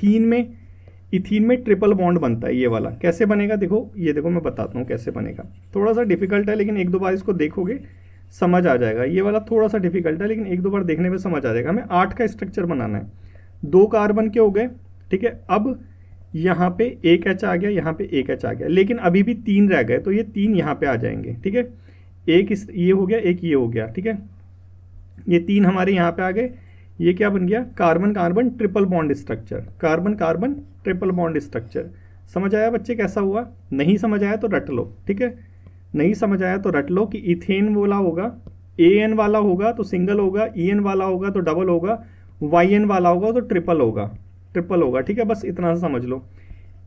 इथीन में ट्रिपल बॉन्ड बनता है, ये वाला कैसे बनेगा, देखो ये देखो मैं बताता हूँ कैसे बनेगा, थोड़ा सा डिफिकल्ट है लेकिन 1-2 बार इसको देखोगे समझ आ जाएगा। ये वाला थोड़ा सा डिफिकल्ट है लेकिन 1-2 बार देखने में समझ आ जाएगा। हमें 8 का स्ट्रक्चर बनाना है, 2 कार्बन के हो गए, ठीक है। अब यहाँ पे एक एच आ गया, यहाँ पे एक एच आ गया, लेकिन अभी भी 3 रह गए, तो ये 3 यहाँ पे आ जाएंगे, ठीक है। एक इस ये हो गया, एक ये हो गया, ठीक है। ये 3 हमारे यहाँ पे आ गए। ये क्या बन गया? Carbon carbon triple bond structure, carbon carbon triple bond structure. समझ आया बच्चे कैसा हुआ? नहीं समझ आया तो रट लो, ठीक है। नहीं समझ आया तो रट लो कि इथेन वाला होगा, AN वाला होगा तो सिंगल होगा, EN वाला होगा तो डबल होगा, YN वाला होगा तो ट्रिपल होगा, ट्रिपल होगा, ठीक है। बस इतना सा समझ लो,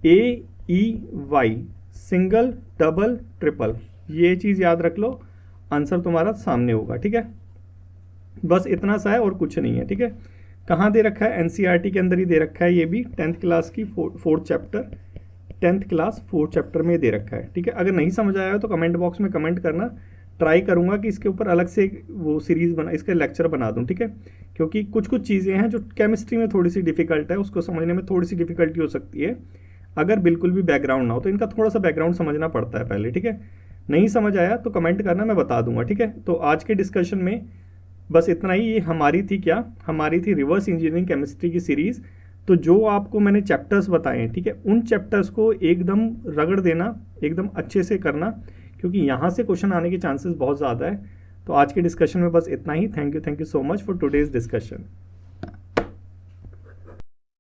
AEY सिंगल डबल ट्रिपल, ये चीज़ याद रख लो, आंसर तुम्हारा सामने होगा, ठीक है। बस इतना सा है और कुछ नहीं है, ठीक है। कहाँ दे रखा है? NCERT के अंदर ही दे रखा है, ये भी 10th क्लास की fourth chapter, 10th class 4th chapter में दे रखा है, ठीक है। अगर नहीं समझ आया हो तो कमेंट बॉक्स में कमेंट करना, ट्राई करूँगा कि इसके ऊपर अलग से वो सीरीज़ बना, इसका लेक्चर बना दूँ, ठीक है। क्योंकि कुछ कुछ चीज़ें हैं जो केमिस्ट्री में थोड़ी सी डिफ़िकल्ट है, उसको समझने में थोड़ी सी डिफ़िकल्टी हो सकती है अगर बिल्कुल भी बैकग्राउंड ना हो, तो इनका थोड़ा सा बैकग्राउंड समझना पड़ता है पहले, ठीक है। नहीं समझ आया तो कमेंट करना, मैं बता दूंगा, ठीक है। तो आज के डिस्कशन में बस इतना ही। ये हमारी थी क्या? हमारी थी रिवर्स इंजीनियरिंग केमिस्ट्री की सीरीज़। तो जो आपको मैंने चैप्टर्स बताए हैं, ठीक है, उन चैप्टर्स को एकदम रगड़ देना, एकदम अच्छे से करना, क्योंकि यहाँ से क्वेश्चन आने के चांसेस बहुत ज़्यादा है। तो आज के डिस्कशन में बस इतना ही। Thank you so much for today's discussion.